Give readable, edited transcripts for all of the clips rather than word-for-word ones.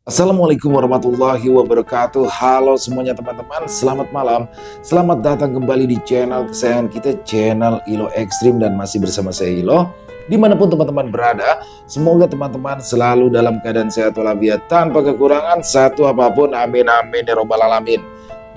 Assalamualaikum warahmatullahi wabarakatuh. Halo semuanya teman-teman, selamat malam. Selamat datang kembali di channel kesayangan kita, channel Ilo Ekstrim, dan masih bersama saya Ilo. Dimanapun teman-teman berada, semoga teman-teman selalu dalam keadaan sehat walafiat tanpa kekurangan satu apapun. Amin amin ya robbal alamin.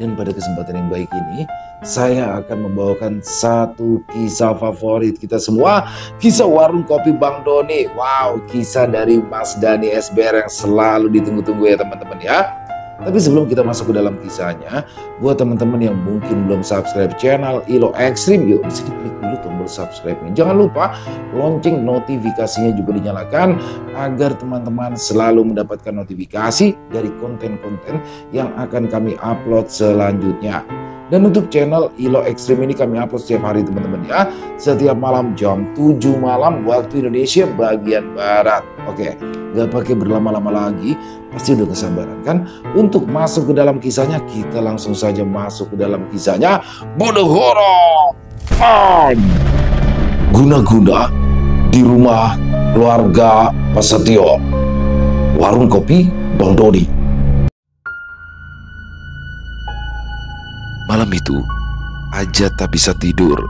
Dan pada kesempatan yang baik ini, saya akan membawakan satu kisah favorit kita semua, kisah warung kopi Bang Doni. Wow, kisah dari Mas Dani SBR yang selalu ditunggu-tunggu ya teman-teman ya. Tapi sebelum kita masuk ke dalam kisahnya, buat teman-teman yang mungkin belum subscribe channel Ilo Ekstrim, yuk bisa diklik dulu tombol subscribe-nya. Jangan lupa lonceng notifikasinya juga dinyalakan agar teman-teman selalu mendapatkan notifikasi dari konten-konten yang akan kami upload selanjutnya. Dan untuk channel Ilo Ekstrim ini kami upload setiap hari teman-teman ya. Setiap malam jam 7 malam waktu Indonesia bagian Barat. Oke, gak pakai berlama-lama lagi, pasti udah kesabaran kan? Untuk masuk ke dalam kisahnya, kita langsung saja masuk ke dalam kisahnya. Bodohoro guna-guna di rumah keluarga Pak Setio, warung kopi Bang Doni. Malam itu, Aja tak bisa tidur.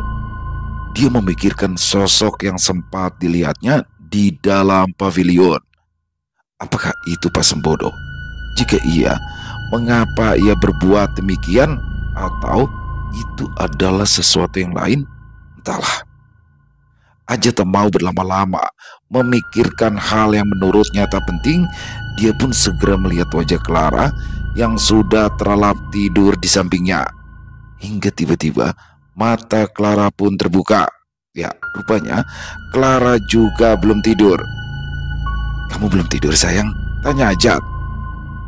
Dia memikirkan sosok yang sempat dilihatnya di dalam pavilion. Apakah itu Pak Sembodo? Jika iya, mengapa ia berbuat demikian? Atau itu adalah sesuatu yang lain? Entahlah. Aja tak mau berlama-lama memikirkan hal yang menurutnya tak penting. Dia pun segera melihat wajah Clara yang sudah terlelap tidur di sampingnya. Hingga tiba-tiba mata Clara pun terbuka. Ya, rupanya Clara juga belum tidur. "Kamu belum tidur sayang?" tanya Ajat.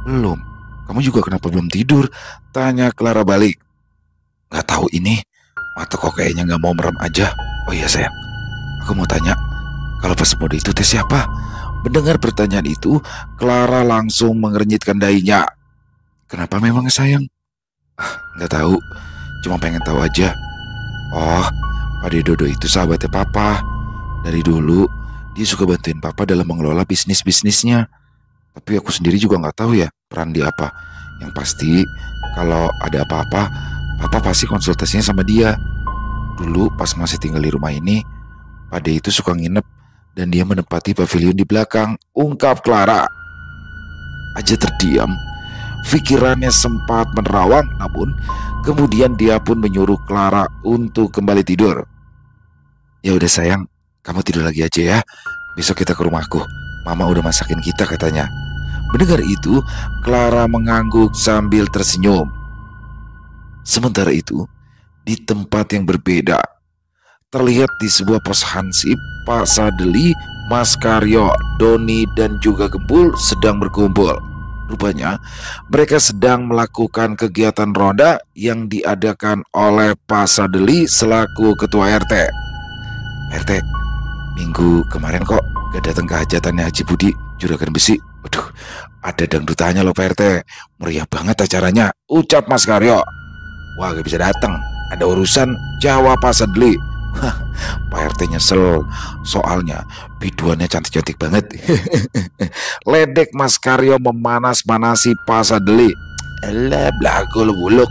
"Belum. Kamu juga kenapa belum tidur?" tanya Clara balik. "Gak tahu ini, mata kok kayaknya gak mau merem aja. Oh iya sayang, aku mau tanya, kalau pas mode itu teh siapa?" Mendengar pertanyaan itu, Clara langsung mengernyitkan dahinya. "Kenapa memang sayang?" "Gak tahu. Cuma pengen tahu aja." "Oh, Pak Dodo itu sahabatnya Papa. Dari dulu dia suka bantuin Papa dalam mengelola bisnisnya. Tapi aku sendiri juga nggak tahu ya peran dia apa. Yang pasti kalau ada apa-apa, Papa pasti konsultasinya sama dia. Dulu pas masih tinggal di rumah ini, Pak De itu suka nginep dan dia menempati pavilion di belakang," ungkap Clara. Aja terdiam. Pikirannya sempat menerawang, namun kemudian dia pun menyuruh Clara untuk kembali tidur. "Ya udah sayang, kamu tidur lagi aja ya. Besok kita ke rumahku. Mama udah masakin kita," katanya. Mendengar itu, Clara mengangguk sambil tersenyum. Sementara itu, di tempat yang berbeda, terlihat di sebuah pos hansip, Pak Sadeli, Mas Karyo, Doni, dan juga Gembul sedang berkumpul. Rupanya mereka sedang melakukan kegiatan ronda yang diadakan oleh Pak Sadeli selaku ketua RT. "RT, minggu kemarin kok gak datang ke hajatannya Haji Budi Juragan Besi? Waduh, ada dangdutannya loh Pak RT. Meriah banget acaranya," ucap Mas Karyo. "Wah, gak bisa datang, ada urusan," jawab Pak Sadeli. Pak RT nyesel, soalnya biduannya cantik-cantik banget. Ledek Mas Karyo memanas-manasi Pak Sadeli. "Elah, belagu lu buluk,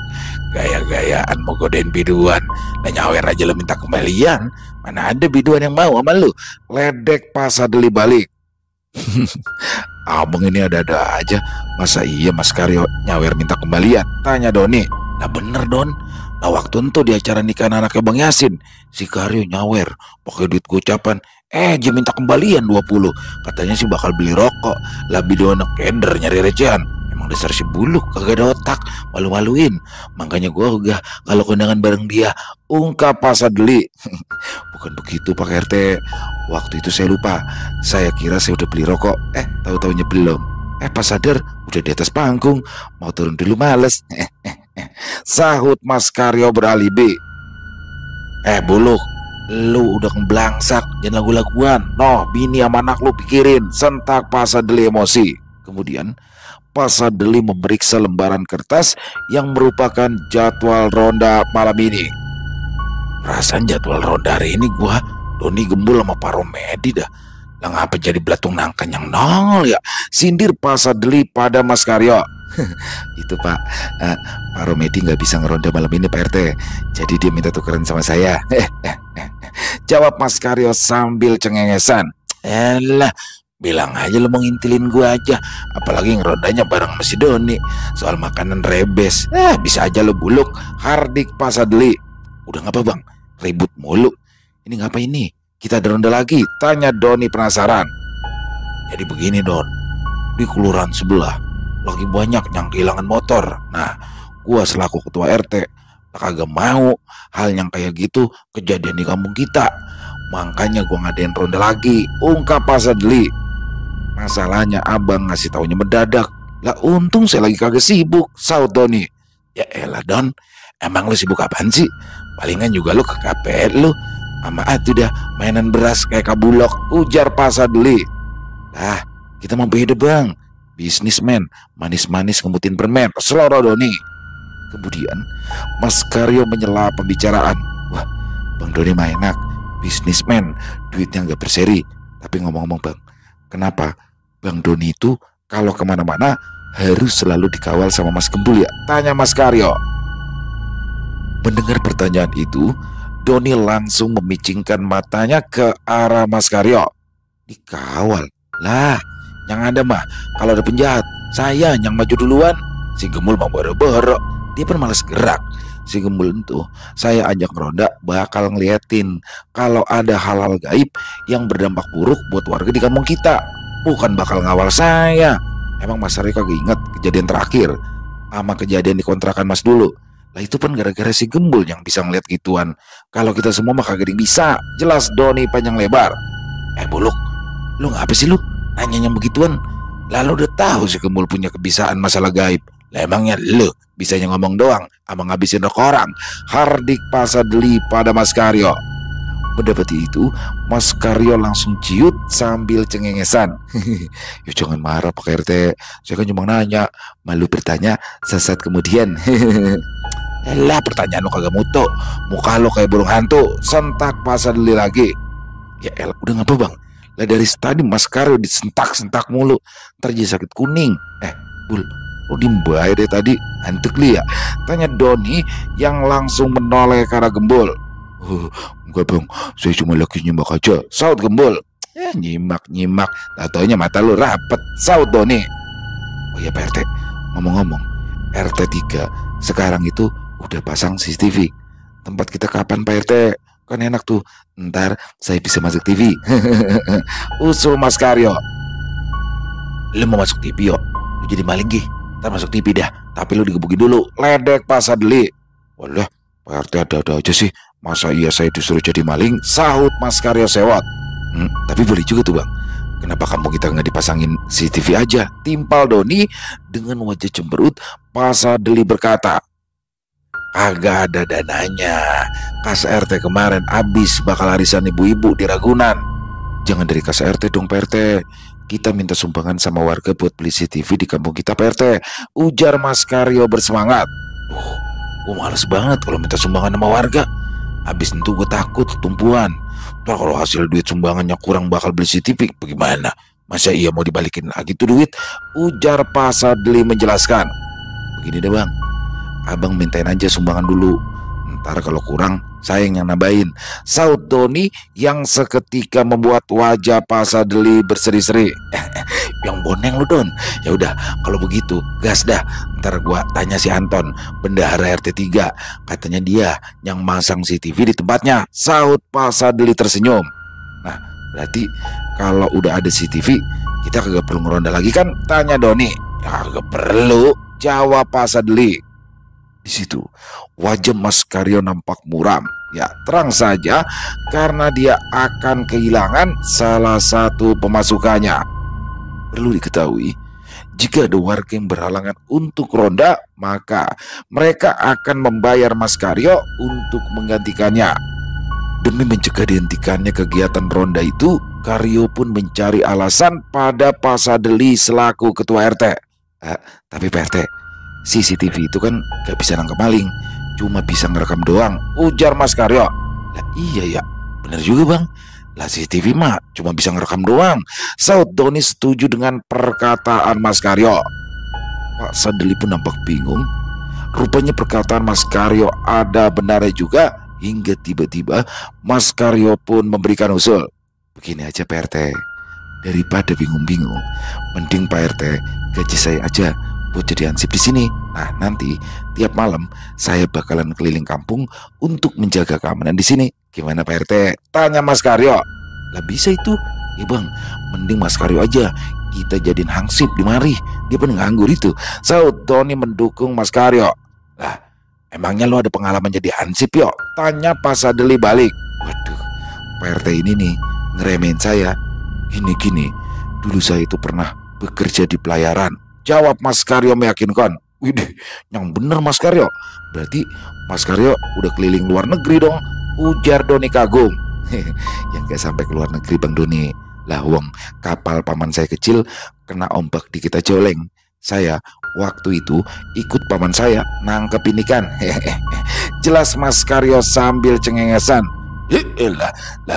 gaya-gayaan mau godain biduan, nah nyawer aja lu minta kembalian. Mana ada biduan yang mau sama lu," ledek Pak Sadeli balik. "Abang ini ada-ada aja, masa iya Mas Karyo nyawer minta kembalian?" tanya Doni. "Nah bener Don, nah waktu itu di acara nikahan anaknya Bang Yasin, si Karyo nyawer pakai duit gocapan. Dia minta kembalian 20. Katanya sih bakal beli rokok. Lah bidu anak keder nyari recehan. Emang dasar si buluk, kagak ada otak, malu-maluin. Makanya gua ogah kalau kondangan bareng dia," ungkap Pak Sadeli. "Bukan begitu Pak RT. Waktu itu saya lupa. Saya kira saya udah beli rokok. Tahu-taunya belum. Pas sadar udah di atas panggung. Mau turun dulu males." Sahut Mas Karyo beralibi. "Buluk, lu udah ngeblangsak, jangan lagu-laguan. Noh, bini sama anak lu pikirin," sentak Pak Sadeli emosi. Kemudian Pak Sadeli memeriksa lembaran kertas yang merupakan jadwal ronda malam ini. "Perasaan jadwal ronda hari ini gua, Doni, Gembul sama Pak Romedi dah Lah ngapa jadi belatung nangka yang nongol ya? Sindir Pak Sadli pada Mas Karyo. Itu Pak, Pak Romedi nggak bisa ngeronda malam ini Pak RT. Jadi dia minta tukeran sama saya. Jawab Mas Karyo sambil cengengesan. Elah, bilang aja lo mau ngintilin gua aja. Apalagi ngerondanya bareng sama si Doni. Soal makanan rebes, bisa aja lo buluk. Hardik Pak Sadli. Udah ngapa bang? Ribut mulu. Ini ngapa ini? Kita ada ronda lagi, tanya Doni penasaran. Jadi begini Don, di kelurahan sebelah lagi banyak yang kehilangan motor. Nah, gua selaku ketua RT kagak mau hal yang kayak gitu kejadian di kampung kita. Makanya gua ngadain ronda lagi, ungkap Pak Sadli. Masalahnya abang ngasih taunya mendadak. Lah untung saya lagi kagak sibuk, saut Doni. Ya elah Don, emang lu sibuk apaan sih? Palingan juga lu ke KPR lu sama tuh dah mainan beras kayak kabulok, ujar Pak Sadli. Kita mau beda bang, bisnismen manis-manis ngemutin permen, seloro Doni. Kemudian Mas Karyo menyela pembicaraan. Wah Bang Doni mah enak, bisnismen duitnya nggak berseri. Tapi ngomong-ngomong bang, kenapa Bang Doni itu kalau kemana-mana harus selalu dikawal sama Mas Gembul ya? Tanya Mas Karyo. Mendengar pertanyaan itu, Doni langsung memicingkan matanya ke arah Mas Karyo. Dikawal? Lah, yang ada mah kalau ada penjahat, saya yang maju duluan. Si Gembul mau boro-boro, dia pun malas gerak. Si Gembul itu saya ajak ronda bakal ngeliatin kalau ada hal-hal gaib yang berdampak buruk buat warga di kampung kita. Bukan bakal ngawal saya. Emang Mas Karyo kagak inget kejadian terakhir sama kejadian di kontrakan Mas dulu? Lah itu kan gara-gara si Gembul yang bisa ngeliat gituan. Kalau kita semua mah kagak bisa. Jelas Doni panjang lebar. Buluk, lu ngapa sih lu nanyanya begituan? Lalu udah tahu si Gembul punya kebiasaan masalah gaib. Lah emangnya lu bisanya ngomong doang sama ngabisin rok orang? Hardik Pak Sadli pada Mas Karyo. Mendapati itu, Mas Karyo langsung ciut sambil cengengesan. Ya jangan marah Pak RT, saya kan cuma nanya. Malu bertanya sesaat kemudian. Elah pertanyaan lo kagak mutu, muka lo kayak burung hantu, sentak Pak Sadli lagi. Ya elah udah ngapa bang? Lah dari tadi Mas Karyo disentak-sentak mulu, ntar jadi sakit kuning. Bul, lo dimbayar deh tadi, hantuk li ya? Tanya Doni yang langsung menoleh ke arah Gembul. Enggak bang, saya cuma lagi nyimak aja, saut Gembul. Nyimak, tatonya mata lu rapet, saut Doni. Oh ya Pak RT, ngomong-ngomong, RT 3 sekarang itu udah pasang CCTV. Tempat kita kapan Pak RT? Kan enak tuh, ntar saya bisa masuk TV. Usul Mas Karyo. Lu mau masuk TV yuk, lu jadi maling gih, ntar masuk TV dah. Tapi lu digebukin dulu, ledek Pak Sadli. Walah Pak RT ada-ada aja sih, masa iya saya disuruh jadi maling, sahut Mas Karyo sewot. Tapi boleh juga tuh bang, kenapa kampung kita nggak dipasangin CCTV aja? Timpal Doni dengan wajah cemberut. Pak Sadli berkata, agak ada dananya. Kas RT kemarin habis bakal arisan ibu-ibu di Ragunan. Jangan dari kas RT dong Pak RT, kita minta sumbangan sama warga buat beli CCTV di kampung kita Pak RT, ujar Mas Karyo bersemangat. Gue males banget kalau minta sumbangan sama warga. Habis itu gue takut tumpuan. Ntar kalau hasil duit sumbangannya kurang bakal beli CCTV bagaimana? Masa iya mau dibalikin lagi tuh duit? Ujar Pak Sadli menjelaskan. Begini deh bang, abang mintain aja sumbangan dulu, ntar kalau kurang saya yang nambahin, saut Doni yang seketika membuat wajah Pak Sadli berseri-seri. Yang boneng lu Don. Ya udah kalau begitu gas dah. Ntar gua tanya si Anton, bendahara RT 3, katanya dia yang masang CCTV di tempatnya, saut Pak Sadli tersenyum. Nah berarti kalau udah ada CCTV kita kagak perlu ngeronda lagi kan? Tanya Doni. Ya kagak perlu, jawab Pak Sadli. Di situ wajah Mas Karyo nampak muram. Ya terang saja karena dia akan kehilangan salah satu pemasukannya. Perlu diketahui, jika ada warga yang berhalangan untuk ronda, maka mereka akan membayar Mas Karyo untuk menggantikannya. Demi mencegah dihentikannya kegiatan ronda itu, Karyo pun mencari alasan pada Pak Sadli selaku ketua RT. Tapi Pak RT, CCTV itu kan gak bisa nangkep maling, cuma bisa ngerekam doang, ujar Mas Karyo. Lah iya ya, bener juga bang. Lah CCTV mah cuma bisa ngerekam doang. Saud Doni setuju dengan perkataan Mas Karyo. Pak Sadeli pun nampak bingung. Rupanya perkataan Mas Karyo ada benarnya juga. Hingga tiba-tiba Mas Karyo pun memberikan usul. Begini aja Pak RT, daripada bingung-bingung, mending Pak RT gaji saya aja buat jadi hansip di sini. Nah nanti tiap malam saya bakalan keliling kampung untuk menjaga keamanan di sini. Gimana Pak RT? Tanya Mas Karyo. Lah bisa itu. Ya bang, mending Mas Karyo aja kita jadiin hansip di mari. Dia pun nganggur itu. Saud Doni mendukung Mas Karyo. Lah emangnya lo ada pengalaman jadi hansip yo? Tanya Pak Sadeli balik. Waduh, Pak RT ini nih ngeremehin saya. Gini, dulu saya itu pernah bekerja di pelayaran. Jawab Mas Karyo meyakinkan. Widih, yang bener Mas Karyo. Berarti Mas Karyo udah keliling luar negeri dong, ujar Doni kagum. Yang gak sampai ke luar negeri Bang Doni. Lah wong kapal paman saya kecil kena ombak dikit aja oleng. Saya waktu itu ikut paman saya nangkep ini kan. Jelas Mas Karyo sambil cengengesan. Lah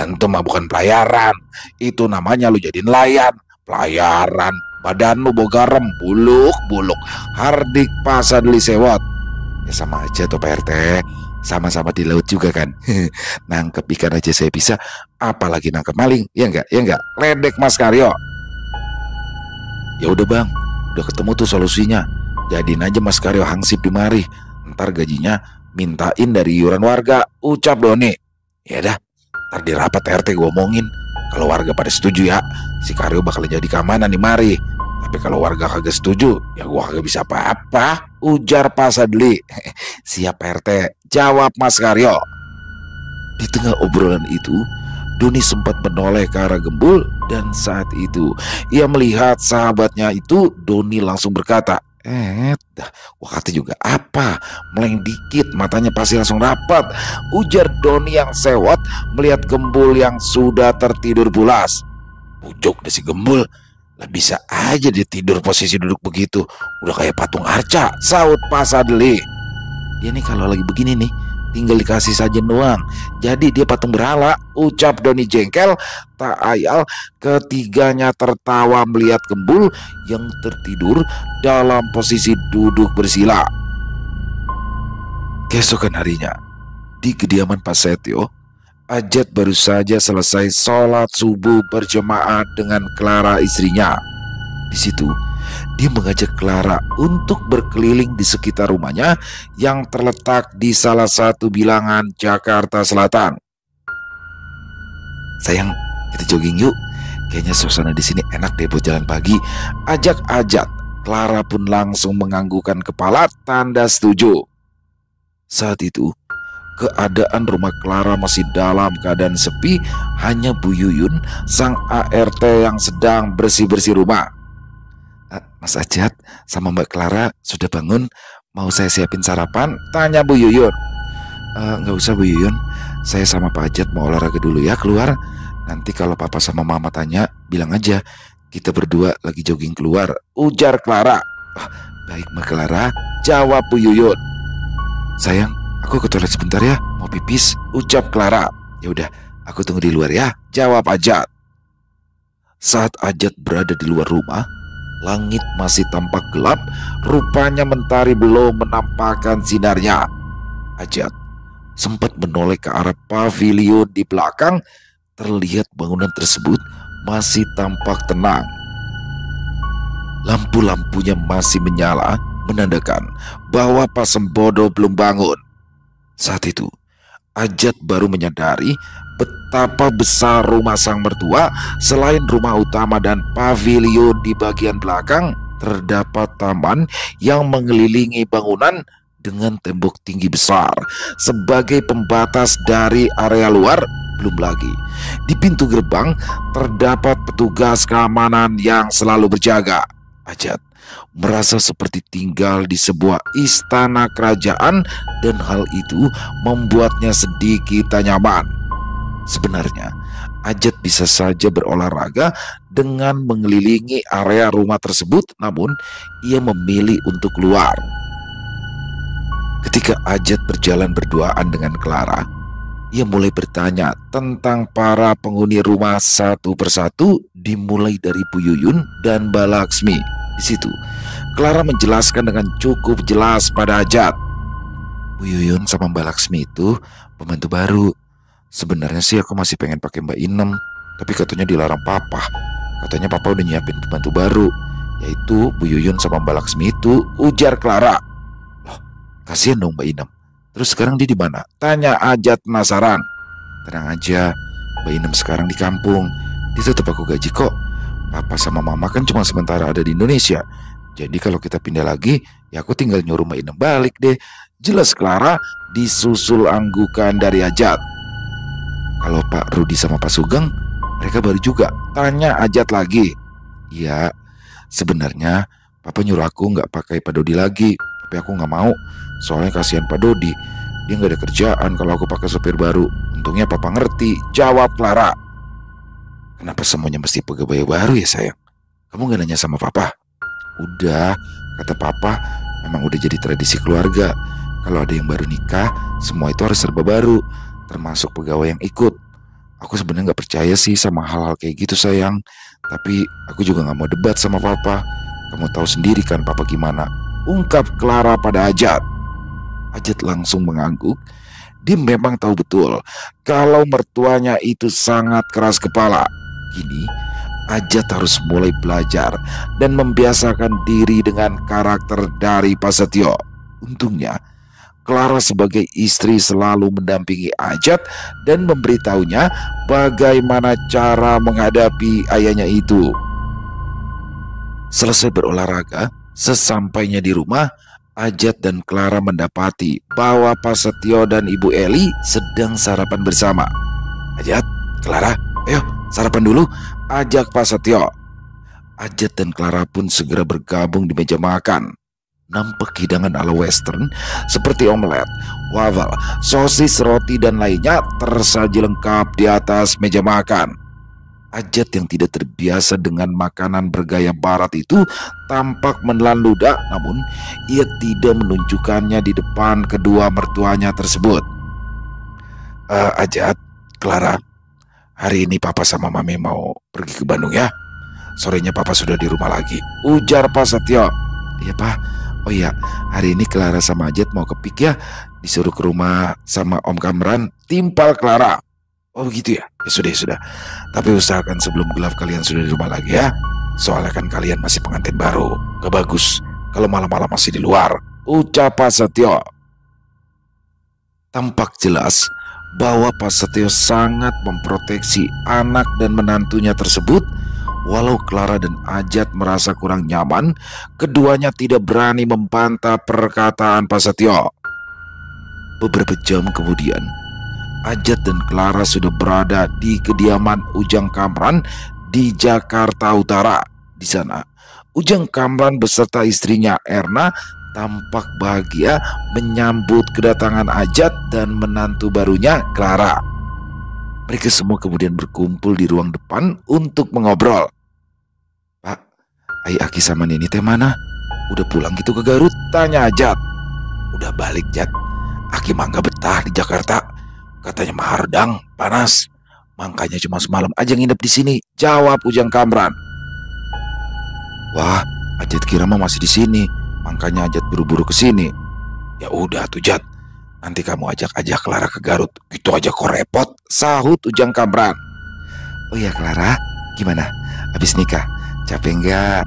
itu mah bukan pelayaran. Itu namanya lu jadi nelayan. Pelayaran, badan lu bogarem, buluk. Hardik Pak Sadeli sewot. Ya sama aja tuh Pak RT. Sama-sama di laut juga kan. Nangkep ikan aja saya bisa, apalagi nangkep maling. Ya enggak. Ledek Mas Karyo. Ya udah bang, udah ketemu tuh solusinya. Jadiin aja Mas Karyo hansip di mari. Ntar gajinya mintain dari iuran warga, ucap Doni. Ya dah, ntar di rapat RT gue omongin. Kalau warga pada setuju ya, si Karyo bakal jadi keamanan di mari. Tapi kalau warga kagak setuju, ya gua kagak bisa apa-apa, ujar Pak Sadeli. Siap RT, jawab Mas Karyo. Di tengah obrolan itu, Doni sempat menoleh ke arah Gembul. Dan saat itu ia melihat sahabatnya itu. Doni langsung berkata, dah, gua kata juga apa, meleng dikit matanya pasti langsung rapat, ujar Doni yang sewot melihat Gembul yang sudah tertidur pulas. Pucuk deh si Gembul. Lah bisa aja dia tidur posisi duduk begitu, udah kayak patung arca, saut Pak Sadeli. Dia nih kalau lagi begini nih tinggal dikasih sajen doang, jadi dia patung berhala, ucap Doni jengkel. Tak ayal ketiganya tertawa melihat Gembul yang tertidur dalam posisi duduk bersila. Keesokan harinya di kediaman Pak Setio, Ajat baru saja selesai sholat subuh berjemaah dengan Clara istrinya. Di situ, dia mengajak Clara untuk berkeliling di sekitar rumahnya yang terletak di salah satu bilangan Jakarta Selatan. Sayang, kita jogging yuk. Kayaknya suasana di sini enak deh buat jalan pagi, ajak Ajat. Clara pun langsung menganggukkan kepala tanda setuju. Saat itu, keadaan rumah Clara masih dalam keadaan sepi. Hanya Bu Yuyun, sang ART yang sedang bersih-bersih rumah. Mas Ajat sama Mbak Clara sudah bangun, mau saya siapin sarapan? Tanya Bu Yuyun. Nggak usah Bu Yuyun, saya sama Pak Ajat mau olahraga dulu ya keluar. Nanti kalau Papa sama Mama tanya, bilang aja kita berdua lagi jogging keluar, ujar Clara. Baik Mbak Clara, jawab Bu Yuyun. Sayang, aku ke toilet sebentar ya, mau pipis, ucap Clara. Ya udah, aku tunggu di luar ya, jawab Ajat. Saat Ajat berada di luar rumah, langit masih tampak gelap. Rupanya mentari belum menampakkan sinarnya. Ajat sempat menoleh ke arah pavilion di belakang. Terlihat bangunan tersebut masih tampak tenang. Lampu-lampunya masih menyala, menandakan bahwa Pak Sembodo belum bangun. Saat itu, Ajat baru menyadari betapa besar rumah sang mertua. Selain rumah utama dan pavilion di bagian belakang, terdapat taman yang mengelilingi bangunan dengan tembok tinggi besar sebagai pembatas dari area luar. Belum lagi, di pintu gerbang terdapat petugas keamanan yang selalu berjaga. Ajat merasa seperti tinggal di sebuah istana kerajaan, dan hal itu membuatnya sedikit tak nyaman. Sebenarnya, Ajat bisa saja berolahraga dengan mengelilingi area rumah tersebut, namun ia memilih untuk keluar. Ketika Ajat berjalan berduaan dengan Clara, Ia mulai bertanya tentang para penghuni rumah satu persatu, dimulai dari Bu Yuyun dan Mbak Laksmi. Di situ, Clara menjelaskan dengan cukup jelas pada Ajat. Bu Yuyun sama Mbak Laksmi itu pembantu baru. Sebenarnya sih aku masih pengen pakai Mbak Inem, tapi katanya dilarang papa. Katanya papa udah nyiapin pembantu baru, yaitu Bu Yuyun sama Mbak Laksmi itu, ujar Clara. Loh, kasihan dong Mbak Inem. Terus sekarang dia di mana? Tanya Ajat penasaran. Tenang aja, Mbak Inem sekarang di kampung. Dia tetap aku gaji kok. Papa sama mama kan cuma sementara ada di Indonesia. Jadi kalau kita pindah lagi, ya aku tinggal nyuruh Mbak Inem balik deh. Jelas Clara disusul anggukan dari Ajat. Kalau Pak Rudi sama Pak Sugeng, mereka baru juga. Tanya Ajat lagi. Ya, sebenarnya Papa nyuruh aku nggak pakai Pak Dodi lagi, tapi aku nggak mau. Soalnya kasihan Pak Dodi, dia nggak ada kerjaan kalau aku pakai sopir baru. Untungnya Papa ngerti, jawab Clara. Kenapa semuanya mesti pegawai baru ya sayang? Kamu nggak nanya sama Papa? Udah, kata Papa, memang udah jadi tradisi keluarga. Kalau ada yang baru nikah, semua itu harus serba baru, termasuk pegawai yang ikut. Aku sebenarnya nggak percaya sih sama hal-hal kayak gitu sayang. Tapi aku juga nggak mau debat sama Papa. Kamu tahu sendiri kan Papa gimana, ungkap Clara pada Ajat. Ajat langsung mengangguk. Dia memang tahu betul kalau mertuanya itu sangat keras kepala. Kini Ajat harus mulai belajar dan membiasakan diri dengan karakter dari Pak Setio. Untungnya Clara sebagai istri selalu mendampingi Ajat dan memberitahunya bagaimana cara menghadapi ayahnya itu. Selesai berolahraga, sesampainya di rumah, Ajat dan Clara mendapati bahwa Pak Setio dan Ibu Eli sedang sarapan bersama. Ajat, Clara, ayo sarapan dulu, ajak Pak Setio. Ajat dan Clara pun segera bergabung di meja makan. Nampak hidangan ala western seperti omelet, wafel, sosis, roti, dan lainnya tersaji lengkap di atas meja makan. Ajat yang tidak terbiasa dengan makanan bergaya barat itu tampak menelan ludah, namun ia tidak menunjukkannya di depan kedua mertuanya tersebut. Ajat, Clara, hari ini Papa sama Mami mau pergi ke Bandung ya. Sorenya Papa sudah di rumah lagi, ujar Pak Setio. Iya Pak. Oh iya, hari ini Clara sama Ajat mau ke Pik ya. Disuruh ke rumah sama Om Kamran, timpal Clara. Oh begitu ya? Ya sudah, ya sudah. Tapi usahakan sebelum gelap kalian sudah di rumah lagi ya. Soalnya kan kalian masih pengantin baru. Gak bagus kalau malam-malam masih di luar, ucap Pak Setio. Tampak jelas bahwa Pak Setio sangat memproteksi anak dan menantunya tersebut. Walau Clara dan Ajat merasa kurang nyaman, keduanya tidak berani membantah perkataan Pak Setio. Beberapa jam kemudian, Ajat dan Clara sudah berada di kediaman Ujang Kamran di Jakarta Utara. Di sana, Ujang Kamran beserta istrinya Erna tampak bahagia menyambut kedatangan Ajat dan menantu barunya Clara. Mereka semua kemudian berkumpul di ruang depan untuk mengobrol. Pak, Ai Aki sama Nini teh mana? Udah pulang gitu ke Garut? Tanya Ajat. Udah balik Jat. Aki mangga betah di Jakarta. Katanya mahardang, panas. Makanya cuma semalam aja nginep di sini, jawab Ujang Kamran. Wah, Ajat kira mah masih di sini. Makanya Ajat buru-buru ke sini. Ya udah tuh Jat. Nanti kamu ajak aja Clara ke Garut. Itu aja kok repot, sahut Ujang Kamran. Oh iya Clara, gimana? Habis nikah, capek enggak?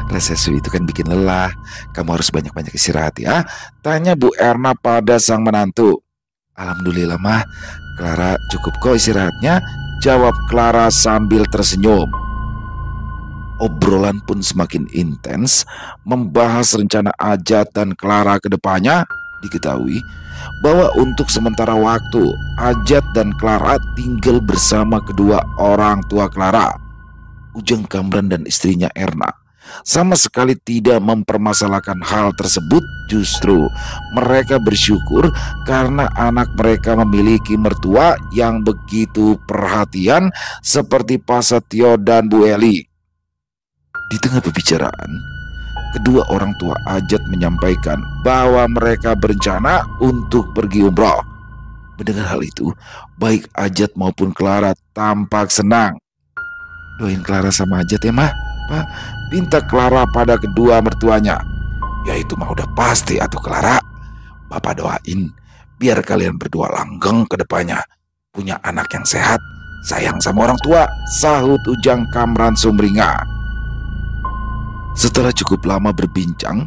Resesi itu kan bikin lelah. Kamu harus banyak-banyak istirahat ya, tanya Bu Erna pada sang menantu. Alhamdulillah mah, Clara cukup kok istirahatnya, jawab Clara sambil tersenyum. Obrolan pun semakin intens, membahas rencana Ajat dan Clara ke depannya. Diketahui bahwa untuk sementara waktu Ajat dan Clara tinggal bersama kedua orang tua Clara. Ujang Kamran dan istrinya Erna sama sekali tidak mempermasalahkan hal tersebut. Justru mereka bersyukur karena anak mereka memiliki mertua yang begitu perhatian seperti Pak Setio dan Bu Eli. Di tengah pembicaraan, kedua orang tua Ajat menyampaikan bahwa mereka berencana untuk pergi umroh. Mendengar hal itu, baik Ajat maupun Clara tampak senang. Doain Clara sama Ajat ya mah, Pak, pinta Clara pada kedua mertuanya. Ya itu mah udah pasti atuh Clara. Bapak doain biar kalian berdua langgeng ke depannya. Punya anak yang sehat, sayang sama orang tua, sahut Ujang Kamran sumringah. Setelah cukup lama berbincang,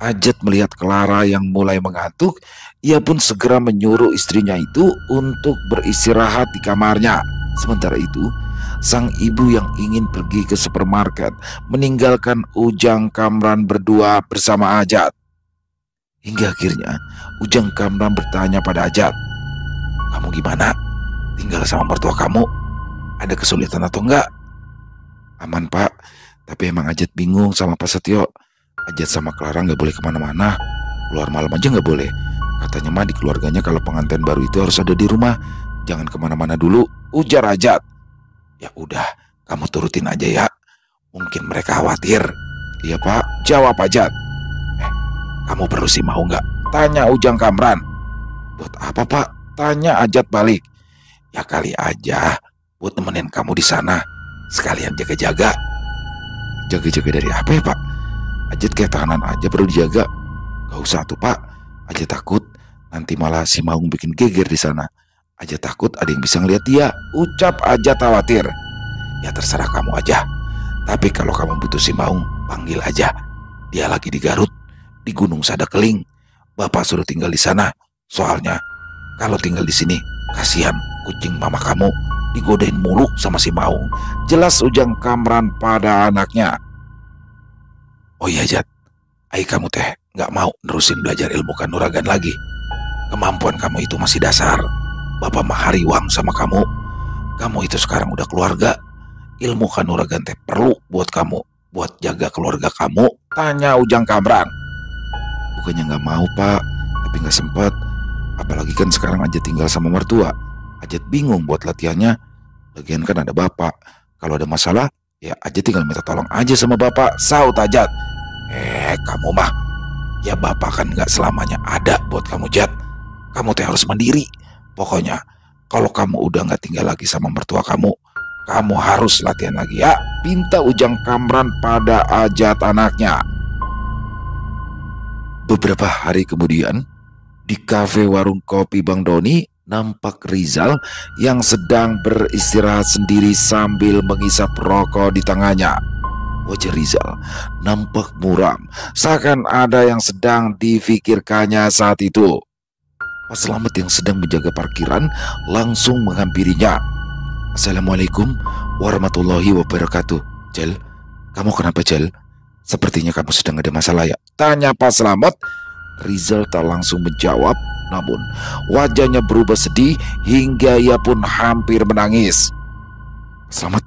Ajat melihat Clara yang mulai mengantuk. Ia pun segera menyuruh istrinya itu untuk beristirahat di kamarnya. Sementara itu, sang ibu yang ingin pergi ke supermarket meninggalkan Ujang Kamran berdua bersama Ajat. Hingga akhirnya Ujang Kamran bertanya pada Ajat, "Kamu gimana? Tinggal sama mertua kamu? Ada kesulitan atau enggak?" "Aman Pak, tapi emang Ajat bingung sama Pak Setio. Ajat sama Clara nggak boleh kemana-mana, keluar malam aja nggak boleh. Katanya mah di keluarganya kalau pengantin baru itu harus ada di rumah, jangan kemana-mana dulu," ujar Ajat. "Ya udah, kamu turutin aja ya. Mungkin mereka khawatir." "Iya Pak," jawab Ajat. "Kamu perlu sih mau nggak?" tanya Ujang Kamran. "Buat apa Pak?" tanya Ajat balik. "Ya kali aja buat nemenin kamu di sana, sekalian jaga-jaga." "Jaga-jaga dari apa ya Pak? Ajat kayak tahanan aja perlu dijaga." "Gak usah tuh Pak, Ajat takut nanti malah si Maung bikin geger di sana. Ajat takut ada yang bisa ngeliat dia," ucap Ajat khawatir. "Ya terserah kamu aja. Tapi kalau kamu butuh si Maung, panggil aja. Dia lagi di Garut, di Gunung Sadakeling. Bapak suruh tinggal di sana. Soalnya kalau tinggal di sini, kasihan kucing mama kamu digodain mulu sama si Maung," jelas Ujang Kamran pada anaknya. "Oh iya Jat, ai kamu teh nggak mau nerusin belajar ilmu kanuragan lagi. Kemampuan kamu itu masih dasar. Bapak mah hariwang sama kamu. Kamu itu sekarang udah keluarga. Ilmu kanuragan teh perlu buat kamu, buat jaga keluarga kamu," tanya Ujang Kamran. "Bukannya nggak mau Pak, tapi nggak sempet. Apalagi kan sekarang Ajat tinggal sama mertua. Ajat bingung buat latihannya. Lagian kan ada bapak. Kalau ada masalah, ya Ajat tinggal minta tolong aja sama bapak," saut Ajat. Kamu mah, ya bapak kan nggak selamanya ada buat kamu Jat. Kamu teh harus mandiri. Pokoknya kalau kamu udah nggak tinggal lagi sama mertua kamu harus latihan lagi ya," pinta Ujang Kamran pada Ajat anaknya. Beberapa hari kemudian, di kafe warung kopi Bang Doni, nampak Rizal yang sedang beristirahat sendiri sambil mengisap rokok di tangannya. Wajah Rizal nampak muram, seakan ada yang sedang difikirkannya saat itu. Pak Slamet yang sedang menjaga parkiran langsung menghampirinya. "Assalamualaikum warahmatullahi wabarakatuh. Jel, kamu kenapa Jel? Sepertinya kamu sedang ada masalah ya?" tanya Pak Slamet. Rizal tak langsung menjawab, namun wajahnya berubah sedih hingga ia pun hampir menangis. "Pak Slamet,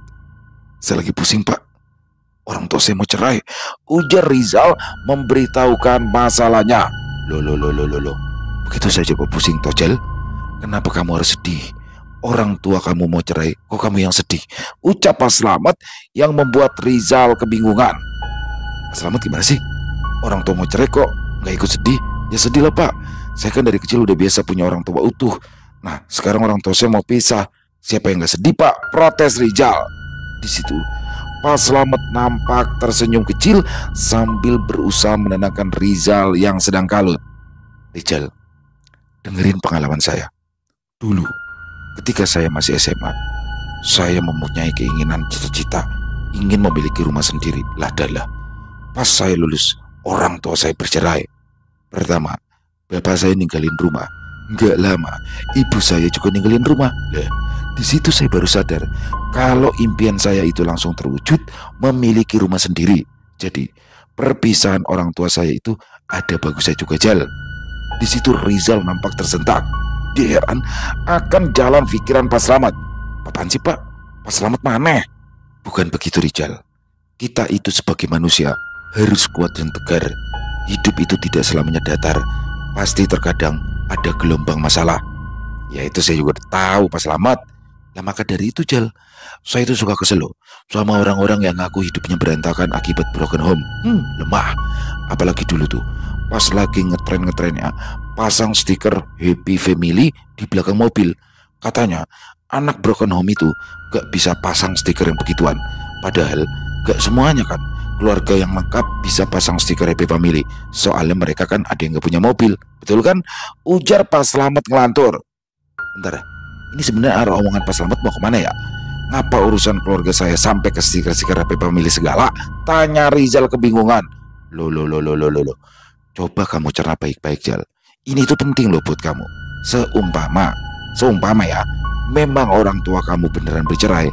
saya lagi pusing Pak. Orang tua saya mau cerai," ujar Rizal memberitahukan masalahnya. Loh. Begitu saja kok pusing toh Jel? Kenapa kamu harus sedih? Orang tua kamu mau cerai, kok kamu yang sedih?" ucap Pak Slamet yang membuat Rizal kebingungan. "Pak Slamet gimana sih? Orang tua mau cerai kok nggak ikut sedih?" "Ya sedih lah Pak. Saya kan dari kecil udah biasa punya orang tua utuh. Nah sekarang orang tua saya mau pisah. Siapa yang nggak sedih Pak?" protes Rizal. Di situ Pak Slamet nampak tersenyum kecil sambil berusaha menenangkan Rizal yang sedang kalut. "Rizal, dengerin pengalaman saya. Dulu, ketika saya masih SMA, saya mempunyai keinginan cita-cita ingin memiliki rumah sendiri. Lah dalah, pas saya lulus, orang tua saya bercerai. Pertama, bapak saya ninggalin rumah. Nggak lama, ibu saya juga ninggalin rumah. Lah, di situ saya baru sadar kalau impian saya itu langsung terwujud, memiliki rumah sendiri. Jadi, perpisahan orang tua saya itu ada bagusnya juga Jal." Di situ Rizal nampak tersentak. Dia heran akan jalan pikiran Pak Slamet. "Apaan sih Pak? Pak Slamet mana?" "Bukan begitu Rizal. Kita itu sebagai manusia harus kuat dan tegar. Hidup itu tidak selamanya datar. Pasti terkadang ada gelombang masalah." "Ya itu saya juga tahu Pak Slamet. Nah maka dari itu Jal, saya itu suka kesel loh sama orang-orang yang ngaku hidupnya berantakan akibat broken home. Lemah. Apalagi dulu tuh pas lagi ngetren-ngetrennya pasang stiker Happy Family di belakang mobil. Katanya anak broken home itu gak bisa pasang stiker yang begituan. Padahal gak semuanya kan keluarga yang lengkap bisa pasang stiker Happy Family. Soalnya mereka kan ada yang gak punya mobil. Betul kan? Ujar Pak Slamet ngelantur. Bentar, ini sebenarnya arah omongan Pak Slamet mau kemana ya? Ngapa urusan keluarga saya sampai ke stiker-stiker Happy Family segala? Tanya Rizal kebingungan. Loh. Coba kamu cerna baik-baik, Jal. Ini tuh penting loh buat kamu. Seumpama ya, memang orang tua kamu beneran bercerai,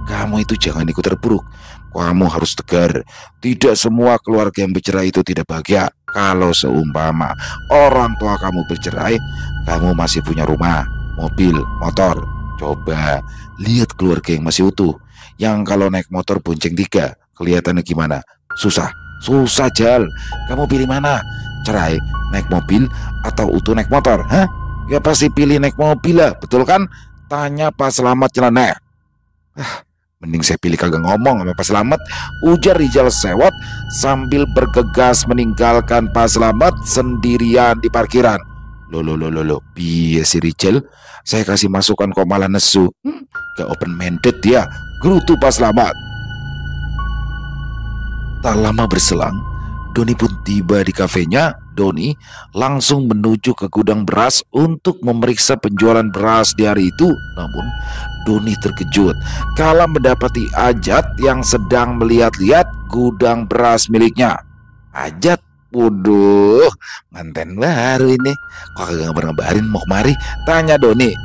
kamu itu jangan ikut terpuruk. Kamu harus tegar. Tidak semua keluarga yang bercerai itu tidak bahagia. Kalau seumpama orang tua kamu bercerai, kamu masih punya rumah, mobil, motor. Coba lihat keluarga yang masih utuh, yang kalau naik motor bonceng 3, kelihatannya gimana? Susah, Jal. Kamu pilih mana? Cerai naik mobil atau utuh naik motor? Hah? Ya pasti pilih naik mobil lah, betul kan? Tanya Pak Slamet nyeleneh. Mending saya pilih kagak ngomong sama Pak Slamet, ujar Rizal sewot sambil bergegas meninggalkan Pak Slamet sendirian di parkiran. Loh, biar si Rizal, saya kasih masukan kok malah nesu. Gak open-minded dia, gerutu Pak Slamet. Tak lama berselang, Doni pun tiba di kafenya. Doni langsung menuju ke gudang beras untuk memeriksa penjualan beras di hari itu. Namun Doni terkejut kala mendapati Ajat yang sedang melihat-lihat gudang beras miliknya. Ajat, waduh, manten baru ini. Kok kagak ngabar-ngabarin mau kemari? Tanya Doni.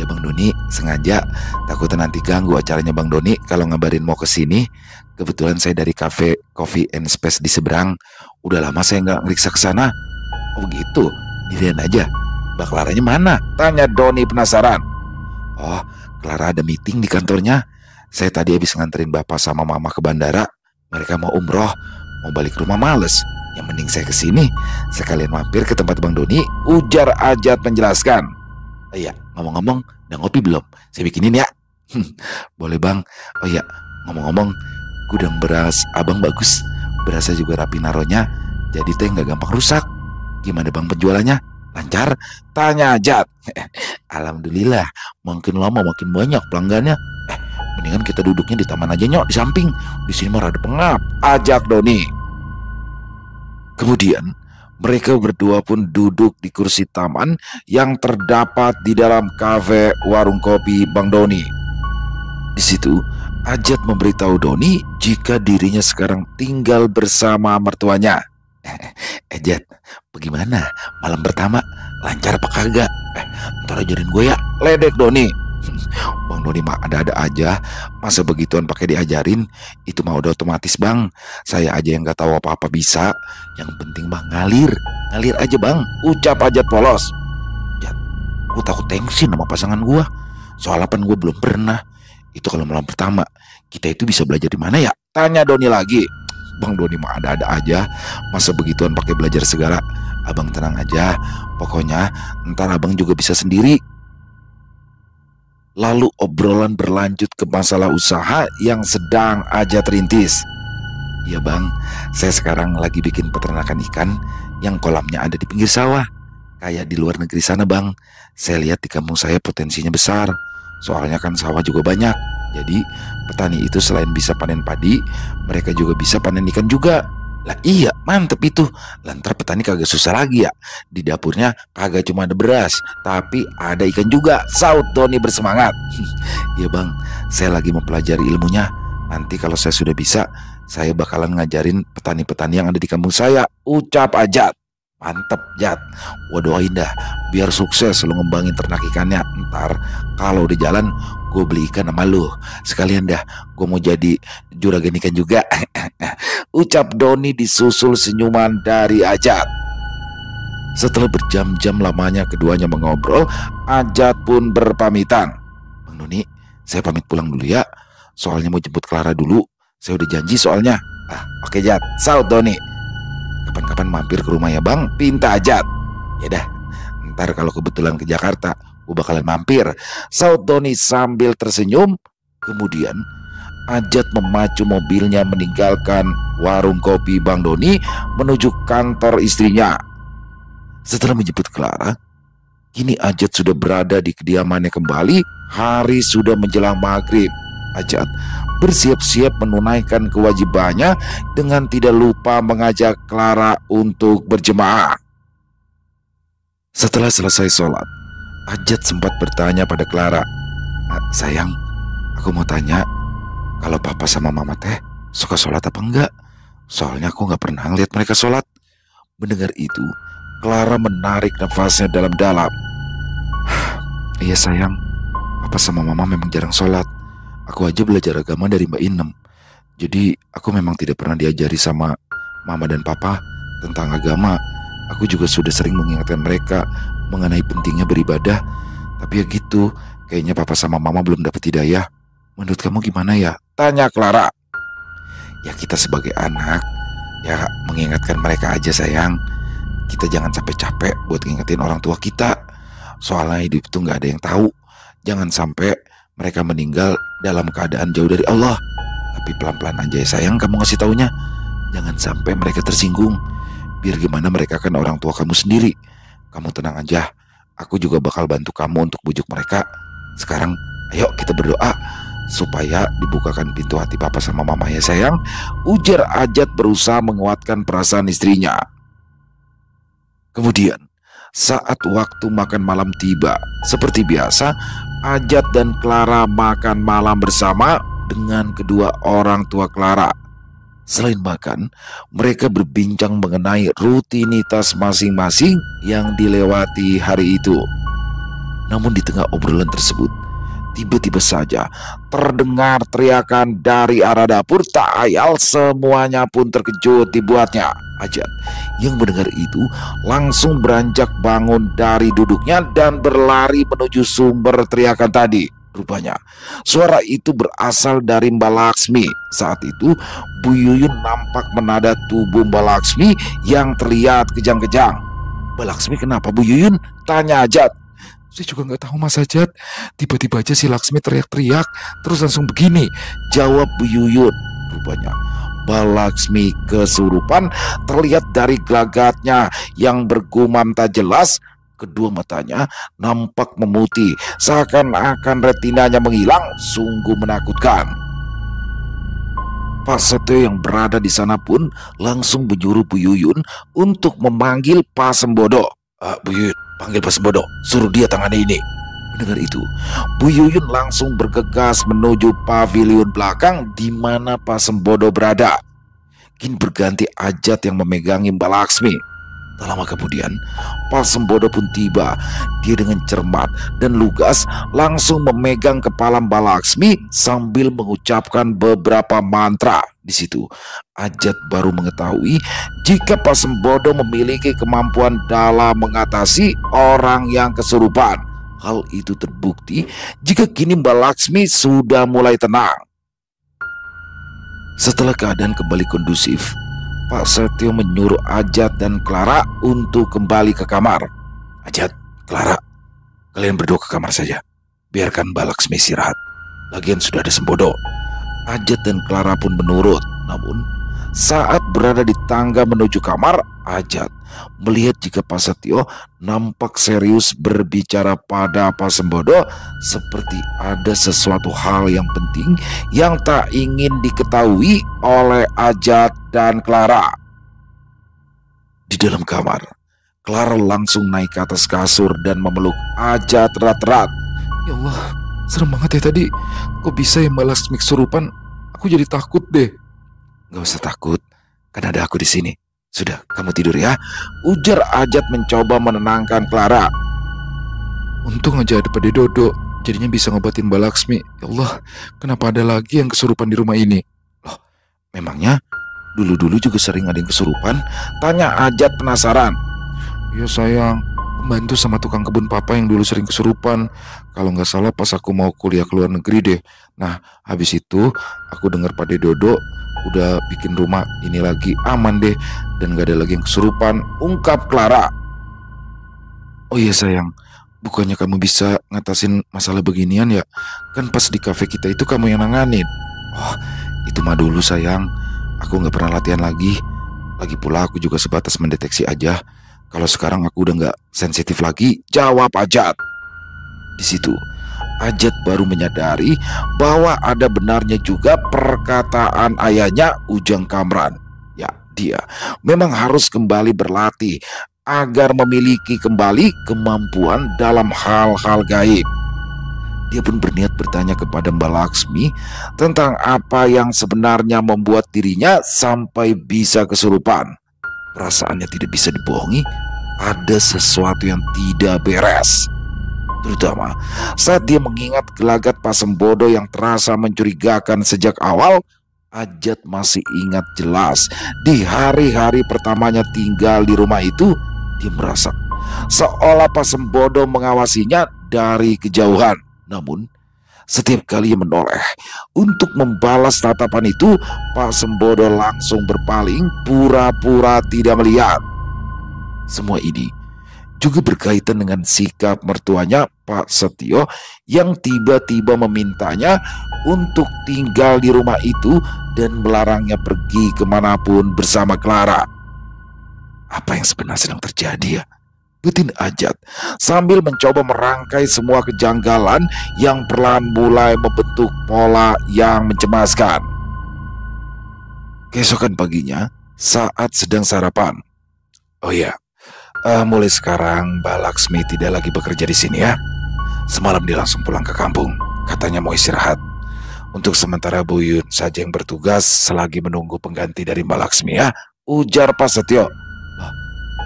Ya Bang Doni, sengaja takutnya nanti ganggu acaranya Bang Doni kalau ngabarin mau kesini. Kebetulan saya dari cafe Coffee and Space di seberang. Udah lama saya nggak ngeriksa ke sana. Oh gitu, dilihat aja. Mbak Claranya mana? Tanya Doni penasaran. Oh, Clara ada meeting di kantornya. Saya tadi habis nganterin bapak sama mama ke bandara. Mereka mau umroh, mau balik rumah males. Yang mending saya kesini, sekalian mampir ke tempat Bang Doni. Ujar Ajat menjelaskan. Iya, ngomong-ngomong, udah ngopi belum? Saya bikinin ya. Boleh Bang. Oh iya, ngomong-ngomong, gudang beras abang bagus. Berasnya juga rapi naronya, jadi teh nggak gampang rusak. Gimana Bang penjualannya? Lancar? Tanya Ajat. Alhamdulillah, makin lama makin banyak pelanggannya. Mendingan kita duduknya di taman aja Nyok, di samping. Di sini mah rada pengap, ajak Doni. Kemudian mereka berdua pun duduk di kursi taman yang terdapat di dalam kafe warung kopi Bang Doni. Di situ Ajat memberitahu Doni jika dirinya sekarang tinggal bersama mertuanya. Ajat, bagaimana malam pertama? Lancar apa kagak? Ntar ajarin gue ya, ledek Doni. Bang Doni mah ada-ada aja. Masa begituan pakai diajarin? Itu mah udah otomatis Bang. Saya aja yang gak tahu apa-apa bisa. Yang penting Bang ngalir aja Bang, ucap Ajat polos. Jat, gue takut tensin sama pasangan gue. Soalnya kan gue belum pernah. Itu kalau malam pertama. Kita itu bisa belajar di mana ya? Tanya Doni lagi. Bang Doni mah ada-ada aja. Masa begituan pakai belajar segala? Abang tenang aja. Pokoknya ntar abang juga bisa sendiri. Lalu obrolan berlanjut ke masalah usaha yang sedang Ajat rintis. Ya Bang, saya sekarang lagi bikin peternakan ikan yang kolamnya ada di pinggir sawah. Kayak di luar negeri sana Bang. Saya lihat di kampung saya potensinya besar. Soalnya kan sawah juga banyak. Jadi petani itu selain bisa panen padi, mereka juga bisa panen ikan juga. Lah iya, mantep itu. Lantar petani kagak susah lagi ya. Di dapurnya kagak cuma ada beras, tapi ada ikan juga, saut Doni bersemangat. Ya Bang, saya lagi mempelajari ilmunya. Nanti kalau saya sudah bisa, saya bakalan ngajarin petani-petani yang ada di kampung saya, ucap Ajat. Mantep Jat, gua doain dah biar sukses lu ngembangin ternak ikannya. Ntar kalau udah jalan gue beli ikan sama lu. Sekalian dah gue mau jadi juragan ikan juga. Ucap Doni disusul senyuman dari Ajat. Setelah berjam-jam lamanya keduanya mengobrol, Ajat pun berpamitan. Bang Doni, saya pamit pulang dulu ya. Soalnya mau jemput Clara dulu. Saya udah janji soalnya. Oke Jat, saut Doni. Kapan-kapan mampir ke rumah ya Bang, pinta Ajat. Ya dah, ntar kalau kebetulan ke Jakarta, gue bakalan mampir, saut Doni sambil tersenyum. Kemudian Ajat memacu mobilnya meninggalkan warung kopi Bang Doni menuju kantor istrinya. Setelah menjemput Clara, kini Ajat sudah berada di kediamannya kembali. Hari sudah menjelang maghrib. Ajat bersiap-siap menunaikan kewajibannya dengan tidak lupa mengajak Clara untuk berjemaah. Setelah selesai sholat, Ajat sempat bertanya pada Clara, "Sayang, aku mau tanya, kalau papa sama mama teh suka sholat apa enggak? Soalnya aku nggak pernah ngeliat mereka sholat." Mendengar itu, Clara menarik nafasnya dalam-dalam. "Iya sayang, papa sama mama memang jarang sholat. Aku aja belajar agama dari Mbak Inem. Jadi aku memang tidak pernah diajari sama mama dan papa tentang agama. Aku juga sudah sering mengingatkan mereka mengenai pentingnya beribadah. Tapi ya gitu, kayaknya papa sama mama belum dapat hidayah. Menurut kamu gimana ya?" tanya Clara. "Ya kita sebagai anak, ya mengingatkan mereka aja sayang. Kita jangan sampai capek buat ngingetin orang tua kita. Soalnya hidup itu gak ada yang tahu. Jangan sampai mereka meninggal dalam keadaan jauh dari Allah. Tapi pelan-pelan aja ya sayang kamu ngasih taunya. Jangan sampai mereka tersinggung. Biar gimana mereka kan orang tua kamu sendiri. Kamu tenang aja. Aku juga bakal bantu kamu untuk bujuk mereka. Sekarang ayo kita berdoa supaya dibukakan pintu hati papa sama mama ya sayang," ujar Ajat berusaha menguatkan perasaan istrinya. Kemudian saat waktu makan malam tiba, seperti biasa Ajat dan Clara makan malam bersama dengan kedua orang tua Clara. Selain makan, mereka berbincang mengenai rutinitas masing-masing yang dilewati hari itu. Namun di tengah obrolan tersebut, tiba-tiba saja terdengar teriakan dari arah dapur. Tak ayal semuanya pun terkejut dibuatnya. Ajat yang mendengar itu langsung beranjak bangun dari duduknya dan berlari menuju sumber teriakan tadi. Rupanya suara itu berasal dari Mbak Laksmi. Saat itu Bu Yuyun nampak menada tubuh Mbak Laksmi yang terlihat kejang-kejang. "Mbak Laksmi kenapa Bu Yuyun?" tanya Ajat. "Saya juga nggak tahu Mas Ajat. Tiba-tiba aja si Laksmi teriak-teriak, terus langsung begini," jawab Bu Yuyun. Rupanya Mbak Laksmi kesurupan. Terlihat dari gelagatnya yang bergumam tak jelas. Kedua matanya nampak memutih, seakan-akan retinanya menghilang. Sungguh menakutkan. Pak Setio yang berada di sana pun langsung menyuruh Bu Yuyun untuk memanggil Pak Sembodo. "Bu Yuyun, panggil Pak Sembodo, suruh dia tangani ini." Mendengar itu, Bu Yuyun langsung bergegas menuju pavilion belakang di mana Pak Sembodo berada. Kini berganti Ajat yang memegangi Mbak Laksmi. Tak lama kemudian, Pak Sembodo pun tiba. Dia dengan cermat dan lugas langsung memegang kepala Mbak Laksmi sambil mengucapkan beberapa mantra. Di situ, Ajat baru mengetahui jika Pak Sembodo memiliki kemampuan dalam mengatasi orang yang kesurupan. Hal itu terbukti jika kini Mbak Laksmi sudah mulai tenang. Setelah keadaan kembali kondusif, Pak Setio menyuruh Ajat dan Clara untuk kembali ke kamar. "Ajat, Clara, kalian berdua ke kamar saja. Biarkan Mbak Laksmi istirahat. Lagian sudah ada Sembodo." Ajat dan Clara pun menurut. Namun saat berada di tangga menuju kamar, Ajat melihat jika Pak Setio nampak serius berbicara pada Pak Sembodo, seperti ada sesuatu hal yang penting yang tak ingin diketahui oleh Ajat dan Clara. Di dalam kamar, Clara langsung naik ke atas kasur dan memeluk Ajat erat-erat. "Ya Allah, serem banget ya tadi. Kok bisa ya Mbak Laksmi kesurupan? Aku jadi takut deh." "Gak usah takut, kan ada aku di sini. Sudah, kamu tidur ya," ujar Ajat mencoba menenangkan Clara. "Untung aja ada Pade Dodo, jadinya bisa ngobatin Mbak Laksmi. Ya Allah, kenapa ada lagi yang kesurupan di rumah ini?" "Loh, memangnya dulu-dulu juga sering ada yang kesurupan?" tanya Ajat penasaran. "Ya sayang, pembantu sama tukang kebun papa yang dulu sering kesurupan. Kalau nggak salah pas aku mau kuliah ke luar negeri deh. Nah, habis itu aku dengar Pade Dodo udah bikin rumah ini lagi aman deh dan gak ada lagi yang kesurupan," ungkap Clara. "Oh iya sayang, bukannya kamu bisa ngatasin masalah beginian ya? Kan pas di kafe kita itu kamu yang nanganin." "Oh, itu mah dulu sayang. Aku gak pernah latihan lagi. Lagi pula aku juga sebatas mendeteksi aja. Kalau sekarang aku udah nggak sensitif lagi, jawab Ajat. Di situ, Ajat baru menyadari bahwa ada benarnya juga perkataan ayahnya Ujang Kamran. Ya, dia memang harus kembali berlatih agar memiliki kembali kemampuan dalam hal-hal gaib. Dia pun berniat bertanya kepada Mbak Laksmi tentang apa yang sebenarnya membuat dirinya sampai bisa kesurupan. Perasaannya tidak bisa dibohongi, ada sesuatu yang tidak beres. Terutama saat dia mengingat gelagat Pak Sembodo yang terasa mencurigakan sejak awal. Ajat masih ingat jelas di hari-hari pertamanya tinggal di rumah itu, dia merasa seolah Pak Sembodo mengawasinya dari kejauhan. Namun setiap kali ia menoleh untuk membalas tatapan itu, Pak Sembodo langsung berpaling, pura-pura tidak melihat. Semua ini juga berkaitan dengan sikap mertuanya Pak Setio yang tiba-tiba memintanya untuk tinggal di rumah itu dan melarangnya pergi kemanapun bersama Clara. Apa yang sebenarnya sedang terjadi ya? Batin Ajat sambil mencoba merangkai semua kejanggalan yang perlahan mulai membentuk pola yang mencemaskan. Keesokan paginya saat sedang sarapan. Oh ya, mulai sekarang Mbak Laksmi tidak lagi bekerja di sini ya. Semalam dia langsung pulang ke kampung, katanya mau istirahat. Untuk sementara Bu Yun saja yang bertugas selagi menunggu pengganti dari Mbak Laksmi ya, ujar Pak Setio. Loh,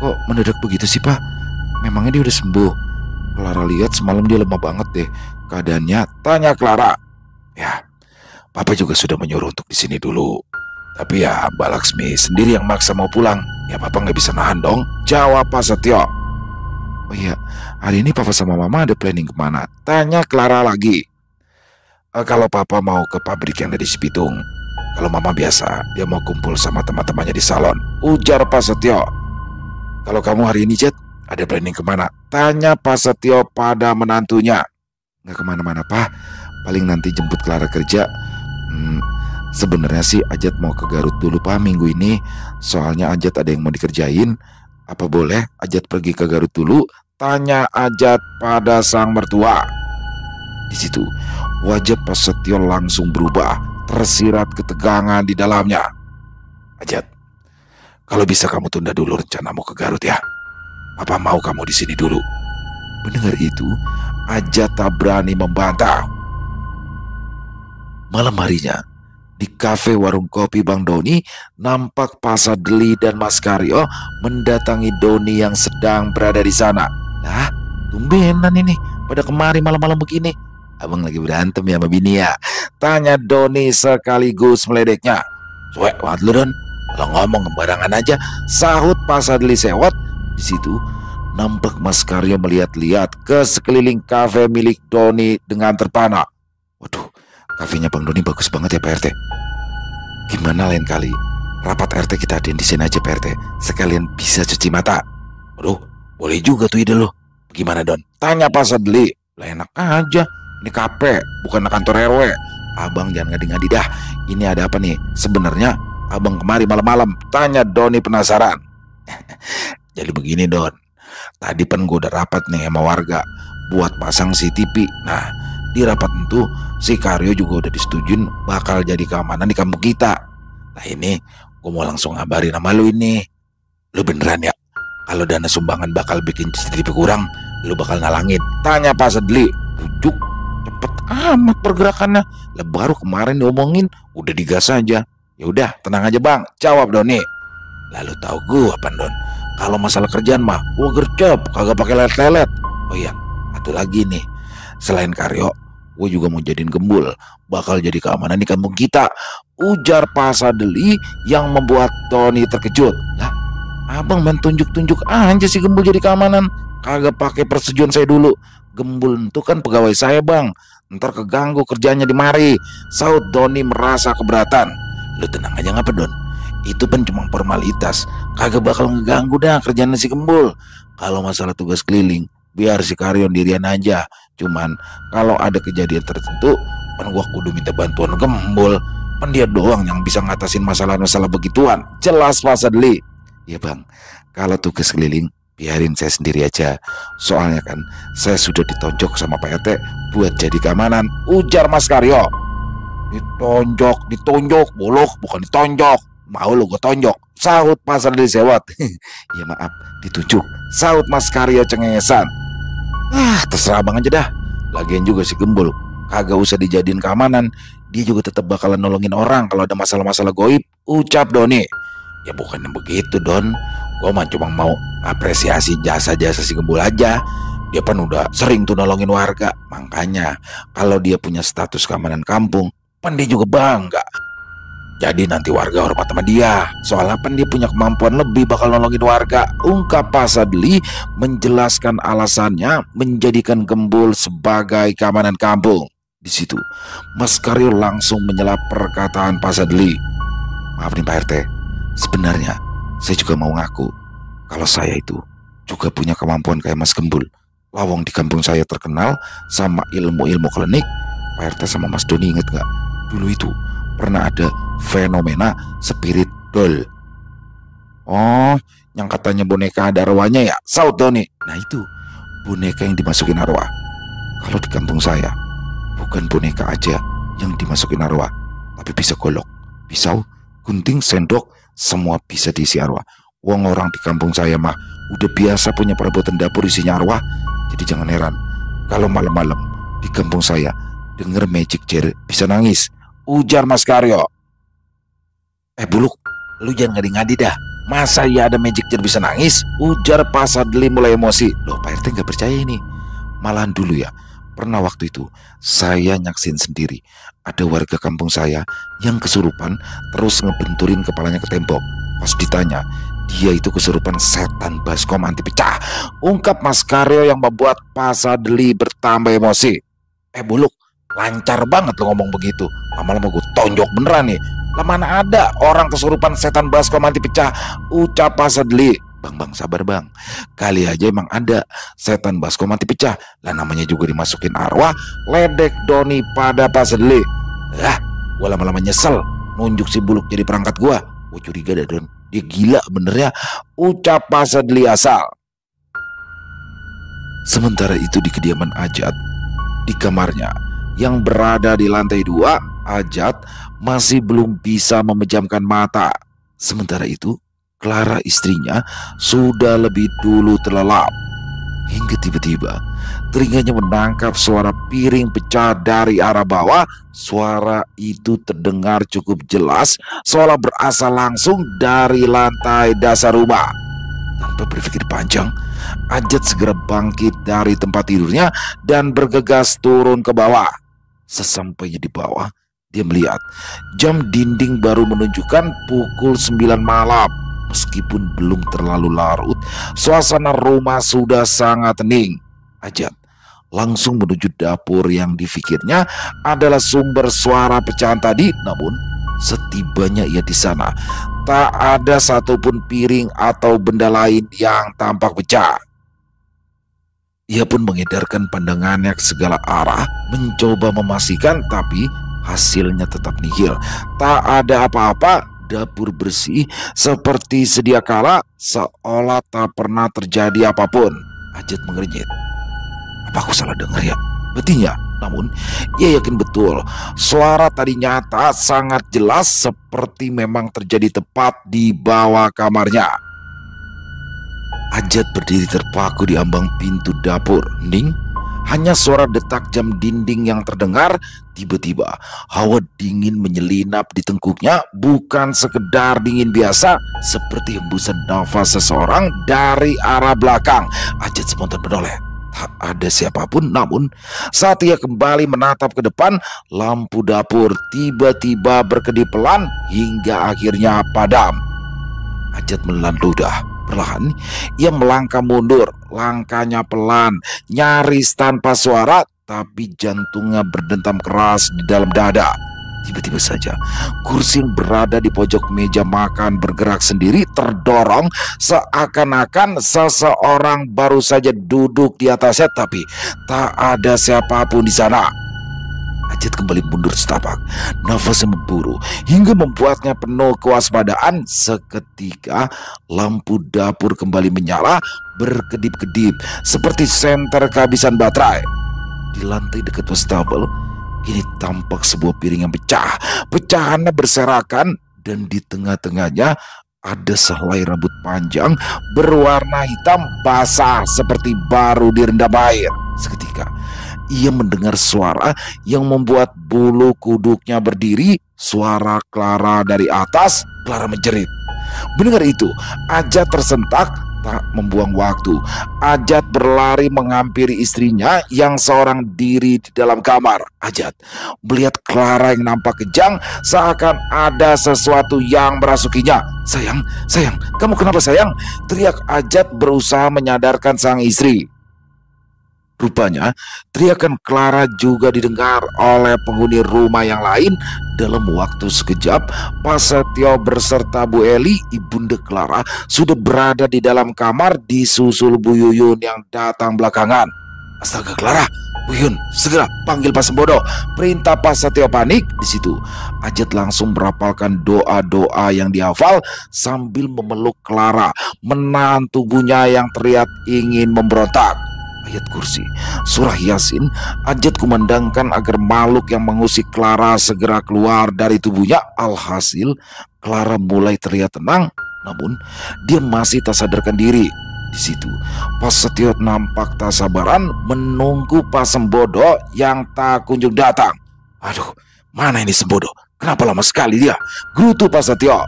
kok mendadak begitu sih Pak? Memangnya dia udah sembuh? Clara lihat semalam dia lemah banget deh keadaannya, tanya Clara. Ya, Papa juga sudah menyuruh untuk di sini dulu. Tapi ya Mbak Laksmi sendiri yang maksa mau pulang. Ya Papa nggak bisa nahan dong, jawab Pak Setio. Oh iya, hari ini Papa sama Mama ada planning kemana? Tanya Clara lagi. Kalau Papa mau ke pabrik yang ada di Cibitung. Kalau Mama biasa, dia mau kumpul sama teman-temannya di salon, ujar Pak Setio. Kalau kamu hari ini Jet, ada planning kemana? Tanya Pak Setio pada menantunya. Nggak kemana-mana Pak, paling nanti jemput Clara kerja. Sebenarnya sih Ajat mau ke Garut dulu Pak minggu ini. Soalnya Ajat ada yang mau dikerjain. Apa boleh Ajat pergi ke Garut dulu? Tanya Ajat pada sang mertua. Di situ wajah Pak Setio langsung berubah, tersirat ketegangan di dalamnya. Ajat, kalau bisa kamu tunda dulu rencanamu ke Garut ya. Papa mau kamu di sini dulu. Mendengar itu, Ajat tak berani membantah. Malam harinya, di kafe warung kopi Bang Doni, nampak Pak Sadli dan Mas Karyo mendatangi Doni yang sedang berada di sana. Lah, tumbenan ini, pada kemari malam-malam begini. Abang lagi berantem ya sama bini ya? Tanya Doni sekaligus meledeknya. Suek banget lu Don, kalau ngomong sembarangan aja, sahut Pak Sadli sewot. Di situ nampak Mas Karyo melihat-lihat ke sekeliling kafe milik Doni dengan terpana. Waduh, kafenya Bang Doni bagus banget ya Pak RT. Gimana lain kali rapat RT kita adain di sini aja Pak RT, sekalian bisa cuci mata. Waduh, boleh juga tuh ide lo. Gimana Don? Tanya Pak Sadli. Lah enak aja, ini kafe bukan kantor RW. Abang jangan ngadi-ngadi dah. Ini ada apa nih? Sebenarnya abang kemari malam-malam, tanya Doni penasaran. Jadi begini Don, tadi kan gue udah rapat nih sama warga buat pasang CCTV. Nah, di rapat itu si Karyo juga udah disetujuin bakal jadi keamanan di kampung kita. Nah ini gue mau langsung ngabarin sama lu ini. Lu beneran ya? Kalau dana sumbangan bakal bikin CCTV kurang, lu bakal ngalangin? Tanya Pak Sedli. Bujuk, cepet amat pergerakannya. Lah baru kemarin diomongin, udah digas aja. Ya udah, tenang aja Bang, jawab Doni. Lalu tahu gue apa Don? Kalau masalah kerjaan mah gue gercep, kagak pakai lelet-lelet. Oh iya, satu lagi nih, selain Karyo, gue juga mau jadiin Gembul, bakal jadi keamanan di kampung kita, ujar Pak Sadli yang membuat Tony terkejut. Lah, abang main tunjuk-tunjuk aja sih Gembul jadi keamanan, kagak pakai persetujuan saya dulu. Gembul itu kan pegawai saya Bang, ntar keganggu kerjanya di mari, saut Doni merasa keberatan. Lu tenang aja ngapa Don? Itu kan cuma formalitas, kagak bakal ngeganggu dah kerjaan si Gembul. Kalau masalah tugas keliling, biar si Karyon dirian aja. Cuman kalau ada kejadian tertentu, kan gua kudu minta bantuan Gembul. Kan dia doang yang bisa ngatasin masalah-masalah begituan. Jelas Pak Sadli. Iya Bang, kalau tugas keliling biarin saya sendiri aja. Soalnya kan saya sudah ditonjok sama Pak RT buat jadi keamanan, ujar Mas Karyo. Ditonjok, bolok, bukan ditonjok. Mau lu gue tonjok, sahut Pak Sadli sewot. Ya maaf, ditunjuk, sahut Mas Karyo cengengesan. Terserah abang aja dah. Lagian juga si Gembul kagak usah dijadiin keamanan, dia juga tetap bakalan nolongin orang kalau ada masalah-masalah goib, ucap Doni. Ya bukan begitu Don, gue mah cuma mau apresiasi jasa-jasa si Gembul aja. Dia kan udah sering tuh nolongin warga, makanya kalau dia punya status keamanan kampung, pan dia juga bangga. Jadi nanti warga hormat sama dia, soalnya pan dia punya kemampuan lebih bakal nolongin warga, ungkap Pak Sadli menjelaskan alasannya menjadikan Gembul sebagai keamanan kampung. Di situ Mas Karyo langsung menyela perkataan Pak Sadli. Maaf nih Pak RT, sebenarnya saya juga mau ngaku kalau saya itu juga punya kemampuan kayak Mas Gembul. Lawang di kampung saya terkenal sama ilmu-ilmu klinik. Pak RT sama Mas Doni inget gak? Dulu itu pernah ada fenomena spirit doll. Oh, yang katanya boneka ada arwahnya ya, saut Doni. Nah itu boneka yang dimasukin arwah. Kalau di kampung saya bukan boneka aja yang dimasukin arwah, tapi bisa golok, pisau, gunting, sendok, semua bisa diisi arwah. Wong orang di kampung saya mah udah biasa punya perabotan dapur isinya arwah. Jadi jangan heran kalau malam-malam di kampung saya denger magic chair bisa nangis, ujar Mas Karyo. Buluk, lu jangan ngadi-ngadi dah. Masa ya ada magic chair bisa nangis, ujar Pak Sadli mulai emosi. Loh Pak RT gak percaya ini. Malahan dulu ya, pernah waktu itu saya nyaksin sendiri ada warga kampung saya yang kesurupan terus ngebenturin kepalanya ke tembok. Pas ditanya, dia itu kesurupan setan baskom anti pecah, ungkap Mas Karyo yang membuat Pak Sadli bertambah emosi. Buluk, lancar banget lo ngomong begitu. Lama-lama gue tonjok beneran nih. Lah mana ada orang kesurupan setan baskom anti pecah, ucap Pak Sadli. Bang, sabar bang. Kali aja emang ada setan baskom anti pecah. Lah namanya juga dimasukin arwah, ledek Doni pada Pak Sadli. Gue lama-lama nyesel nunjuk si Buluk jadi perangkat gue. Gue curiga dah Don, dia gila bener ya, ucap Pak Sadli asal. Sementara itu di kediaman Ajat, di kamarnya yang berada di lantai 2, Ajat masih belum bisa memejamkan mata. Sementara itu Clara istrinya sudah lebih dulu terlelap. Hingga tiba-tiba telinganya menangkap suara piring pecah dari arah bawah. Suara itu terdengar cukup jelas, seolah berasal langsung dari lantai dasar rumah. Tanpa berpikir panjang, Ajat segera bangkit dari tempat tidurnya dan bergegas turun ke bawah. Sesampainya di bawah, dia melihat jam dinding baru menunjukkan pukul 9 malam. Meskipun belum terlalu larut, suasana rumah sudah sangat hening. Ajat langsung menuju dapur yang dipikirnya adalah sumber suara pecahan tadi. Namun setibanya ia di sana, tak ada satupun piring atau benda lain yang tampak pecah. Ia pun mengedarkan pandangannya ke segala arah, mencoba memastikan, tapi hasilnya tetap nihil. Tak ada apa-apa. Dapur bersih seperti sedia kala, seolah tak pernah terjadi apapun. Ajat mengernyit. Apa aku salah dengar ya? Betinya. Namun ia yakin betul suara tadi nyata, sangat jelas, seperti memang terjadi tepat di bawah kamarnya. Ajat berdiri terpaku di ambang pintu dapur. Hening. Hanya suara detak jam dinding yang terdengar. Tiba-tiba hawa dingin menyelinap di tengkuknya, bukan sekedar dingin biasa, seperti hembusan nafas seseorang dari arah belakang. Ajat spontan menoleh. Tak ada siapapun, namun saat ia kembali menatap ke depan, lampu dapur tiba-tiba berkedip pelan hingga akhirnya padam. Ajat menelan ludah. Perlahan ia melangkah mundur, langkahnya pelan, nyaris tanpa suara, tapi jantungnya berdentam keras di dalam dada. Tiba-tiba saja kursi yang berada di pojok meja makan bergerak sendiri, terdorong seakan-akan seseorang baru saja duduk di atasnya, tapi tak ada siapapun di sana. Ajat kembali mundur setapak, nafasnya memburu hingga membuatnya penuh kewaspadaan. Seketika lampu dapur kembali menyala berkedip-kedip seperti senter kehabisan baterai. Di lantai dekat wastafel kini tampak sebuah piring yang pecah. Pecahannya berserakan dan di tengah-tengahnya ada sehelai rambut panjang berwarna hitam basah seperti baru direndam air. Seketika ia mendengar suara yang membuat bulu kuduknya berdiri. Suara Clara dari atas. Clara menjerit. Mendengar itu, Ajat tersentak. Tak membuang waktu, Ajat berlari menghampiri istrinya yang seorang diri di dalam kamar. Ajat melihat Clara yang nampak kejang, seakan ada sesuatu yang merasukinya. Sayang, kamu kenapa sayang? Teriak Ajat berusaha menyadarkan sang istri. Rupanya teriakan Clara juga didengar oleh penghuni rumah yang lain. Dalam waktu sekejap, Pak Setio beserta Bu Eli, ibunda Clara, sudah berada di dalam kamar disusul Bu Yuyun yang datang belakangan. Astaga Clara, Bu Yuyun, segera panggil Pak Sembodo, perintah Pak Setio. Panik. Di situ Ajat langsung merapalkan doa-doa yang dihafal sambil memeluk Clara, menahan tubuhnya yang terlihat ingin memberontak. Ayat kursi, surah Yasin, Ajat kumandangkan agar makhluk yang mengusik Clara segera keluar dari tubuhnya. Alhasil, Clara mulai terlihat tenang, namun dia masih tak sadarkan diri. Di situ, Pak Setio nampak tak sabaran menunggu Pak Sembodo yang tak kunjung datang. Aduh, mana ini Sembodo? Kenapa lama sekali dia? Gerutu Pak Setio.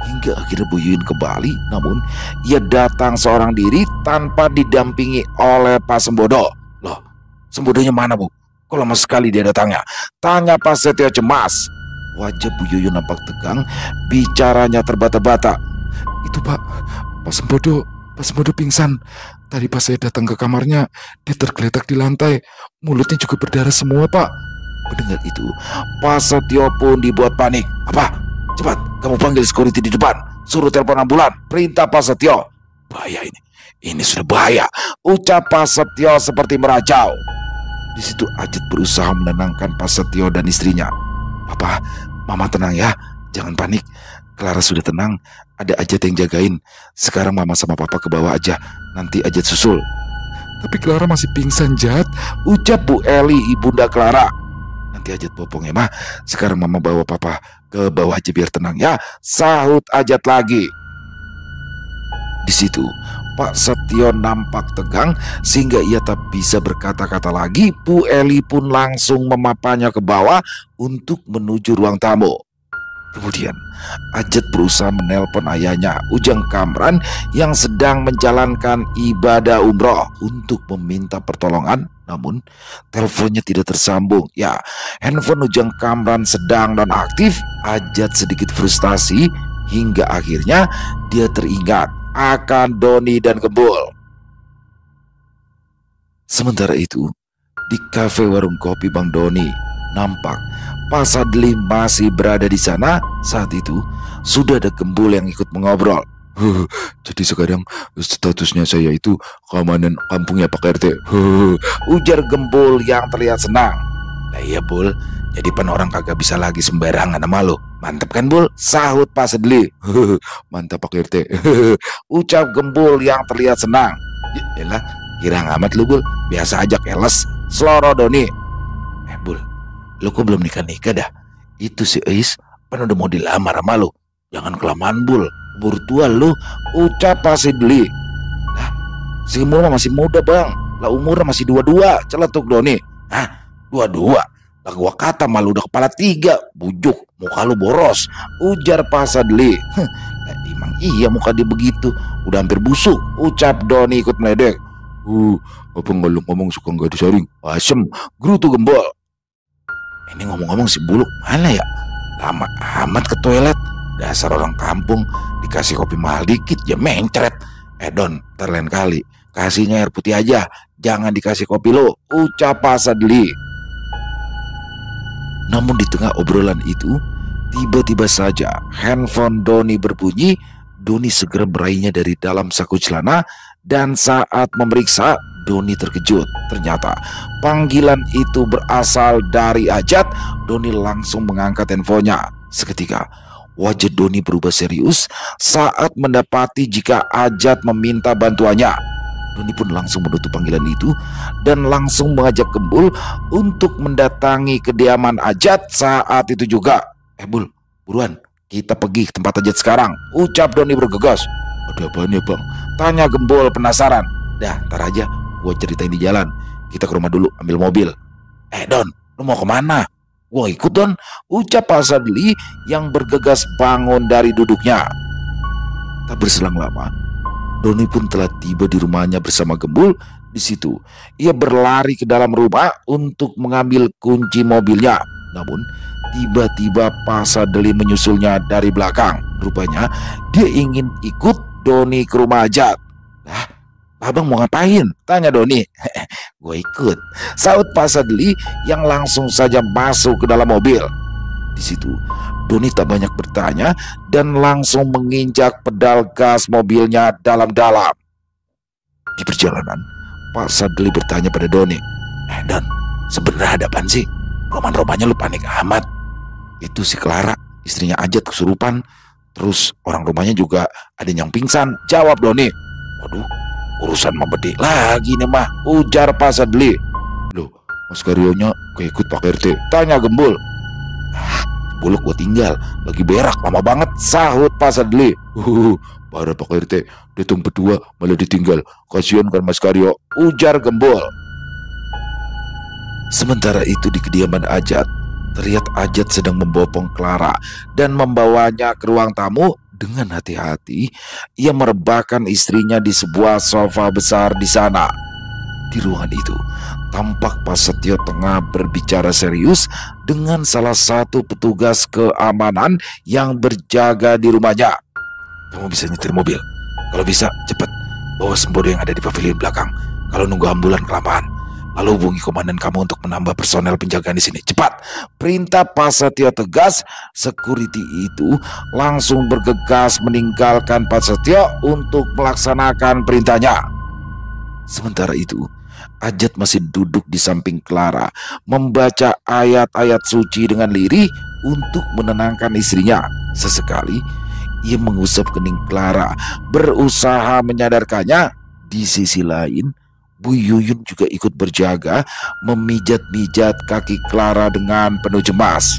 Hingga akhirnya Bu Yuyun kembali, namun ia datang seorang diri tanpa didampingi oleh Pak Sembodo. Loh, Sembodonya mana Bu? Kok lama sekali dia datangnya? Tanya Pak Setio cemas. Wajah Bu Yuyun nampak tegang, bicaranya terbata-bata. Itu Pak Sembodo pingsan. Tadi pas saya datang ke kamarnya, dia tergeletak di lantai. Mulutnya juga berdarah semua Pak. Mendengar itu, Pak Setio pun dibuat panik. Apa? Cepat, kamu panggil security di depan. Suruh telepon ambulan. Perintah Pak Setio. Bahaya ini. Ini sudah bahaya. Ucap Pak Setio seperti meracau. Di situ Ajat berusaha menenangkan Pak Setio dan istrinya. Papa, Mama tenang ya. Jangan panik. Clara sudah tenang. Ada Ajat yang jagain. Sekarang Mama sama Papa ke bawah aja. Nanti Ajat susul. Tapi Clara masih pingsan, Jat. Ucap Bu Eli, ibunda Clara. Nanti Ajat popong ya, Ma. Sekarang Mama bawa Papa ke bawah aja biar tenang ya. Sahut Ajat lagi. Di situ Pak Setio nampak tegang sehingga ia tak bisa berkata-kata lagi. Bu Eli pun langsung memapanya ke bawah untuk menuju ruang tamu. Kemudian Ajat berusaha menelpon ayahnya, Ujang Kamran, yang sedang menjalankan ibadah umroh untuk meminta pertolongan. Namun teleponnya tidak tersambung. Ya, handphone Ujang Kamran sedang nonaktif. Ajat sedikit frustasi hingga akhirnya dia teringat akan Doni dan Gembul. Sementara itu, di kafe warung kopi Bang Doni, nampak Pak Sadli masih berada di sana. Saat itu sudah ada Gembul yang ikut mengobrol. Jadi sekarang statusnya saya itu keamanan kampungnya Pak RT. Ujar Gembul yang terlihat senang. Nah iya Bul, jadi orang kagak bisa lagi sembarangan sama lo. Mantap kan Bul? Sahut Pak Sadli. Mantap Pak RT. Ucap Gembul yang terlihat senang. Yaelah, girang amat lu Bul. Biasa aja keles. Seloro Doni. Bul, lu kok belum nikah-nikah dah? Itu si Ais kan udah mau dilamar sama lu. Jangan kelamaan Bul, buru tua lu. Ucap Pak Sadli. Lah, si Gembul masih muda Bang. Lah umurnya masih 22. Celetuk Doni. Hah? 22? Lah gua kata malu udah kepala 3. Bujuk, muka lu boros. Ujar Pak Sadli. Nah, emang iya muka dia begitu. Udah hampir busuk. Ucap Doni ikut meledek. Apa nggak lu ngomong suka nggak disaring? Asem, gerutu Gembul. Ini ngomong-ngomong si Buluk mana ya? Lama amat ke toilet. Dasar orang kampung, dikasih kopi mahal dikit ya mencret. Don, ntar lain kali kasihnya air putih aja, jangan dikasih kopi lo. Ucap Pak Sadli. Namun di tengah obrolan itu, tiba-tiba saja handphone Doni berbunyi. Doni segera meraihnya dari dalam saku celana, dan saat memeriksa, Doni terkejut. Ternyata panggilan itu berasal dari Ajat. Doni langsung mengangkat handphonenya. Seketika wajah Doni berubah serius saat mendapati jika Ajat meminta bantuannya. Doni pun langsung menutup panggilan itu dan langsung mengajak Gembul untuk mendatangi kediaman Ajat saat itu juga. Bul, buruan, kita pergi ke tempat Ajat sekarang, ucap Doni bergegas. Ada apaan ya bang? Tanya Gembul penasaran. Dah, ntar aja, gue ceritain di jalan. Kita ke rumah dulu, ambil mobil. Don, lu mau kemana? Gue ikut Don, ucap Pak Sadli yang bergegas bangun dari duduknya. Tak berselang lama, Doni pun telah tiba di rumahnya bersama Gembul. Di situ, ia berlari ke dalam rumah untuk mengambil kunci mobilnya. Namun, tiba-tiba Pak Sadli menyusulnya dari belakang. Rupanya, dia ingin ikut Doni ke rumah Ajat. Lah, abang mau ngapain? Tanya Doni. Gue ikut, saut Pak Sadli yang langsung saja masuk ke dalam mobil. Di situ, Doni tak banyak bertanya dan langsung menginjak pedal gas mobilnya dalam-dalam. Di perjalanan, Pak Sadli bertanya pada Doni. Don, sebenarnya ada apaan sih? Roman-romannya lu panik amat. Itu si Clara, istrinya Ajat kesurupan. Terus orang rumahnya juga ada yang pingsan, jawab Doni. Waduh, urusan membedi lagi nih mah, ujar Pak Sadli. Loh, Mas Karyonya keikut Pak RT, tanya Gembul. Buluk gue tinggal, lagi berak lama banget, sahut Pak Sadli. Parah Pak RT, datang berdua malah ditinggal, kasihan kan Mas Karyo, ujar Gembul. Sementara itu di kediaman Ajat, terlihat Ajat sedang membopong Clara dan membawanya ke ruang tamu. Dengan hati-hati, ia merebahkan istrinya di sebuah sofa besar di sana. Di ruangan itu, tampak Pak Setio tengah berbicara serius dengan salah satu petugas keamanan yang berjaga di rumahnya. Kamu bisa nyetir mobil? Kalau bisa, cepat bawa Sembodo yang ada di pavilion belakang. Kalau nunggu ambulan kelamaan, lalu hubungi komandan kamu untuk menambah personel penjagaan di sini. Cepat! Perintah Pak Setio tegas. Security itu langsung bergegas meninggalkan Pak Setio untuk melaksanakan perintahnya. Sementara itu, Ajat masih duduk di samping Clara, membaca ayat-ayat suci dengan lirih untuk menenangkan istrinya. Sesekali, ia mengusap kening Clara, berusaha menyadarkannya. Di sisi lain, Bu Yuyun juga ikut berjaga, memijat-mijat kaki Clara dengan penuh cemas.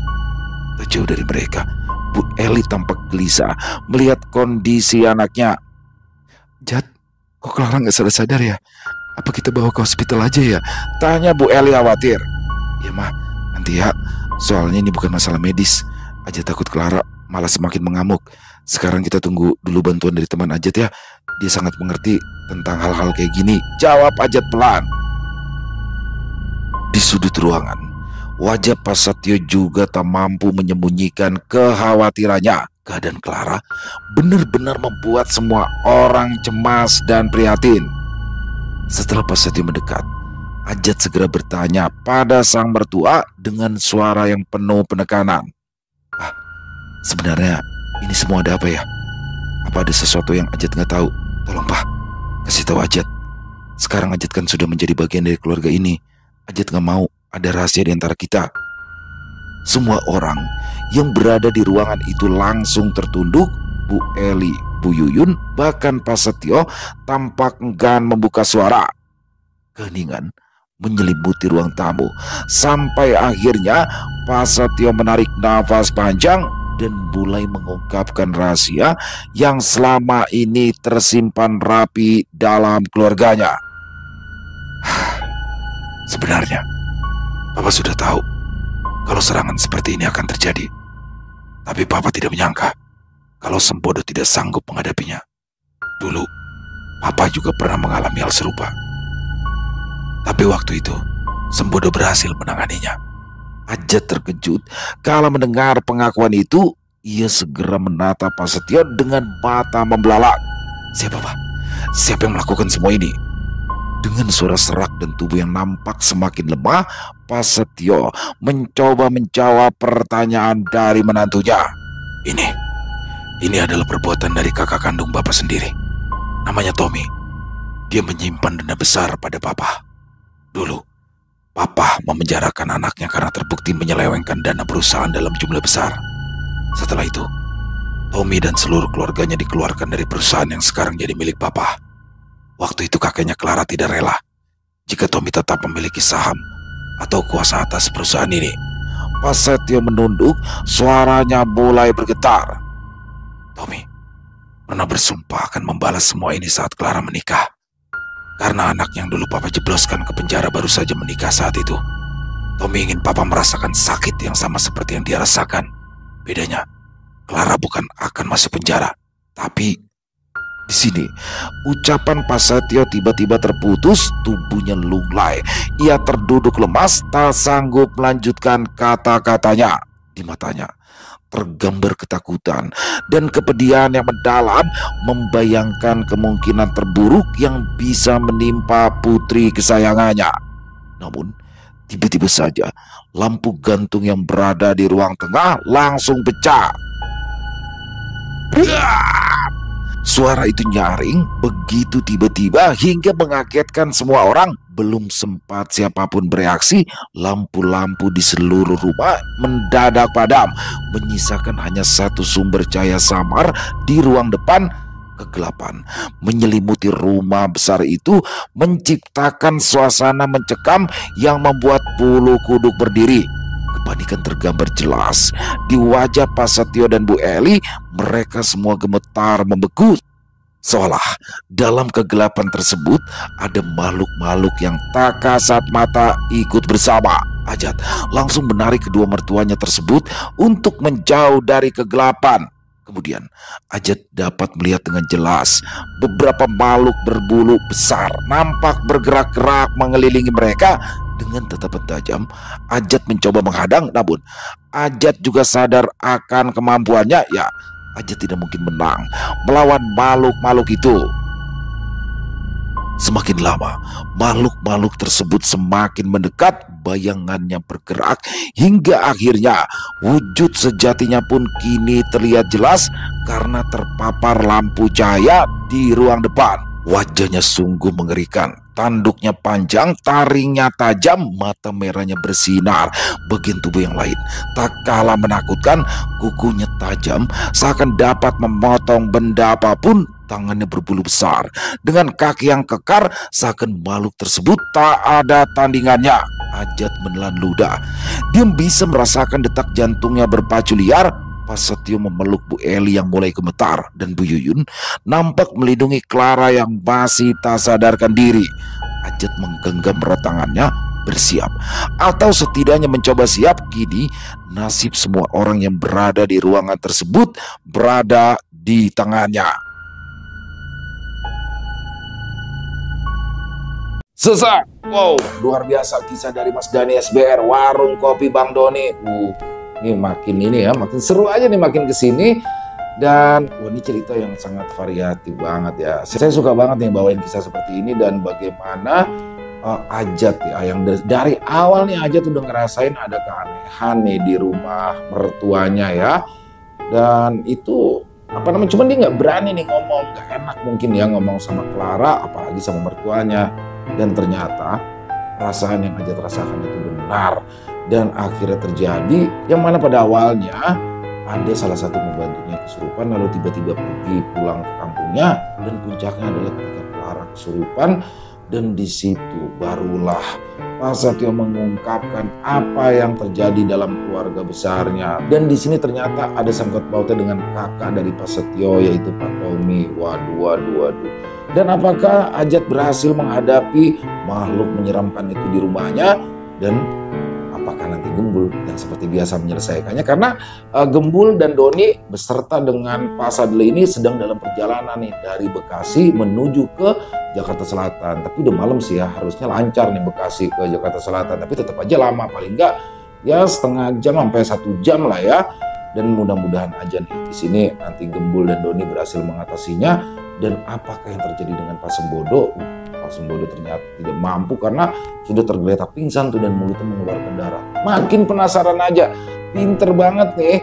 Tak jauh dari mereka, Bu Eli tampak gelisah melihat kondisi anaknya. Jat, kok Clara gak sadar-sadar ya? Apa kita bawa ke hospital aja ya? Tanya Bu Eli khawatir. Ya mah, nanti ya, soalnya ini bukan masalah medis. Ajat takut Clara malah semakin mengamuk. Sekarang kita tunggu dulu bantuan dari teman Ajat ya. Dia sangat mengerti tentang hal-hal kayak gini, jawab Ajat pelan. Di sudut ruangan, wajah Pak Setio juga tak mampu menyembunyikan kekhawatirannya. Keadaan Clara benar-benar membuat semua orang cemas dan prihatin. Setelah Pak Setio mendekat, Ajat segera bertanya pada sang mertua dengan suara yang penuh penekanan. Sebenarnya ini semua ada apa ya? Apa ada sesuatu yang Ajat nggak tahu? Tolong Pak, kasih tahu Ajat. Sekarang Ajat kan sudah menjadi bagian dari keluarga ini. Ajat nggak mau ada rahasia di antara kita. Semua orang yang berada di ruangan itu langsung tertunduk. Bu Eli, Bu Yuyun, bahkan Pak Setio tampak enggan membuka suara. Keheningan menyelimuti ruang tamu sampai akhirnya Pak Setio menarik nafas panjang dan mulai mengungkapkan rahasia yang selama ini tersimpan rapi dalam keluarganya. Sebenarnya, Papa sudah tahu kalau serangan seperti ini akan terjadi. Tapi Papa tidak menyangka kalau Sembodo tidak sanggup menghadapinya. Dulu, Papa juga pernah mengalami hal serupa. Tapi waktu itu, Sembodo berhasil menanganinya. Ajat terkejut kala mendengar pengakuan itu. Ia segera menatap Pak Setio dengan mata membelalak. Siapa Pak? Siapa yang melakukan semua ini? Dengan suara serak dan tubuh yang nampak semakin lemah, Pak Setio mencoba menjawab pertanyaan dari menantunya. Ini adalah perbuatan dari kakak kandung Bapak sendiri. Namanya Tommy. Dia menyimpan dana besar pada papa. Dulu, papa memenjarakan anaknya karena terbukti menyelewengkan dana perusahaan dalam jumlah besar. Setelah itu, Tommy dan seluruh keluarganya dikeluarkan dari perusahaan yang sekarang jadi milik papa. Waktu itu kakeknya Clara tidak rela jika Tommy tetap memiliki saham atau kuasa atas perusahaan ini. Pas Setio menunduk, suaranya mulai bergetar. Tommy pernah bersumpah akan membalas semua ini saat Clara menikah. Karena anak yang dulu papa jebloskan ke penjara baru saja menikah saat itu. Tommy ingin papa merasakan sakit yang sama seperti yang dia rasakan. Bedanya, Clara bukan akan masuk penjara. Tapi di sini, ucapan Pak Setio tiba-tiba terputus, tubuhnya lunglai. Ia terduduk lemas, tak sanggup melanjutkan kata-katanya. Di matanya tergambar ketakutan dan kepedihan yang mendalam, membayangkan kemungkinan terburuk yang bisa menimpa putri kesayangannya. Namun, tiba-tiba saja lampu gantung yang berada di ruang tengah langsung pecah. Suara itu nyaring begitu tiba-tiba hingga mengagetkan semua orang. Belum sempat siapapun bereaksi, lampu-lampu di seluruh rumah mendadak padam, menyisakan hanya satu sumber cahaya samar di ruang depan. Kegelapan menyelimuti rumah besar itu, menciptakan suasana mencekam yang membuat bulu kuduk berdiri. Kepanikan tergambar jelas di wajah Pak Setio dan Bu Eli. Mereka semua gemetar membeku. Seolah dalam kegelapan tersebut ada makhluk-makhluk yang tak kasat mata ikut bersama. Ajat langsung menarik kedua mertuanya tersebut untuk menjauh dari kegelapan. Kemudian Ajat dapat melihat dengan jelas beberapa makhluk berbulu besar nampak bergerak-gerak mengelilingi mereka. Dengan tatapan tajam, Ajat mencoba menghadang, namun Ajat juga sadar akan kemampuannya. Ya, Ajat tidak mungkin menang melawan makhluk-makhluk itu. Semakin lama, makhluk-makhluk tersebut semakin mendekat, bayangannya bergerak, hingga akhirnya wujud sejatinya pun kini terlihat jelas karena terpapar lampu cahaya di ruang depan. Wajahnya sungguh mengerikan. Tanduknya panjang, taringnya tajam, mata merahnya bersinar. Bagian tubuh yang lain tak kalah menakutkan, kukunya tajam seakan dapat memotong benda apapun. Tangannya berbulu besar dengan kaki yang kekar, seakan makhluk tersebut tak ada tandingannya. Ajat menelan ludah. Dia bisa merasakan detak jantungnya berpacu liar. Pak Setio memeluk Bu Eli yang mulai gemetar, dan Bu Yuyun nampak melindungi Clara yang masih tak sadarkan diri. Ajat menggenggam erat tangannya, bersiap atau setidaknya mencoba siap. Kini nasib semua orang yang berada di ruangan tersebut berada di tangannya. Selesai. Wow, luar biasa kisah dari Mas Dani SBR, Warung Kopi Bang Doni. Ini makin ini ya, makin seru aja nih makin kesini. Dan ini cerita yang sangat variatif banget ya. Saya suka banget nih bawain kisah seperti ini, dan bagaimana Ajat ya, yang dari awal nih Ajat udah ngerasain ada keanehan nih di rumah mertuanya ya. Dan itu apa namanya, cuman dia nggak berani nih ngomong, gak enak mungkin ya ngomong sama Clara apalagi sama mertuanya. Dan ternyata perasaan yang Ajat rasakan itu benar, dan akhirnya terjadi yang mana pada awalnya ada salah satu pembantunya kesurupan lalu tiba-tiba pergi pulang ke kampungnya, dan puncaknya adalah ketika Clara kesurupan. Dan di situ barulah Pak Setio mengungkapkan apa yang terjadi dalam keluarga besarnya. Dan di sini ternyata ada sangkut pautnya dengan kakak dari Pak Setio, yaitu Pak Tommy. Waduh. Dan apakah Ajat berhasil menghadapi makhluk menyeramkan itu di rumahnya? Dan apakah nanti Gembul yang seperti biasa menyelesaikannya? Karena Gembul dan Doni beserta dengan Pak Sadle ini sedang dalam perjalanan nih dari Bekasi menuju ke Jakarta Selatan. Tapi udah malam sih ya, harusnya lancar nih Bekasi ke Jakarta Selatan. Tapi tetap aja lama, paling enggak ya setengah jam sampai 1 jam lah ya. Dan mudah-mudahan aja nih di sini nanti Gembul dan Doni berhasil mengatasinya. Dan apakah yang terjadi dengan Pak Sembodo? Pak Sembodo ternyata tidak mampu karena sudah tergeletak pingsan tuh dan mulutnya mengeluarkan darah. Makin penasaran aja. Pinter banget nih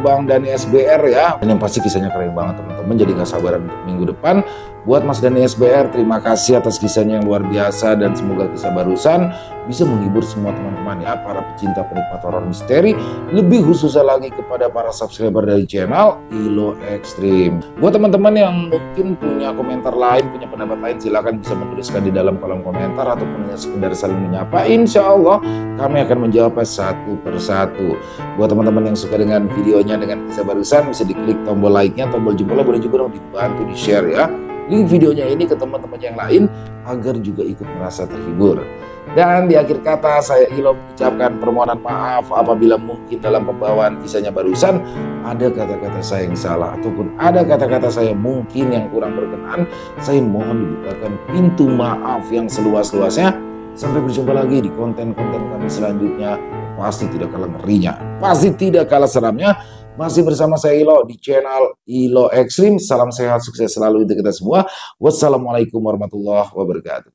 Bang Dani SBR ya. Dan yang pasti kisahnya keren banget teman-teman. Jadi gak sabaran untuk minggu depan Buat Mas Dani SBR, terima kasih atas kisahnya yang luar biasa dan semoga kisah barusan bisa menghibur semua teman-teman ya, para pecinta penikmat horor misteri, lebih khususnya lagi kepada para subscriber dari channel ILO Extreme. Buat teman-teman yang mungkin punya komentar lain, punya pendapat lain, silakan bisa menuliskan di dalam kolom komentar ataupun hanya sekedar saling menyapa. Insya Allah kami akan menjawab satu persatu. Buat teman-teman yang suka dengan videonya, dengan kisah barusan, bisa diklik tombol like-nya, tombol jempolnya, boleh juga dong dibantu di-share ya link videonya ini ke teman-teman yang lain agar juga ikut merasa terhibur. Dan di akhir kata saya Ilo mengucapkan permohonan maaf apabila mungkin dalam pembawaan kisahnya barusan ada kata-kata saya yang salah ataupun ada kata-kata saya mungkin yang kurang berkenan. Saya mohon dibukakan pintu maaf yang seluas-luasnya. Sampai berjumpa lagi di konten-konten kami selanjutnya. Pasti tidak kalah ngerinya, pasti tidak kalah seramnya. Masih bersama saya Ilo di channel ILO Extreme. Salam sehat, sukses selalu untuk kita semua. Wassalamualaikum warahmatullahi wabarakatuh.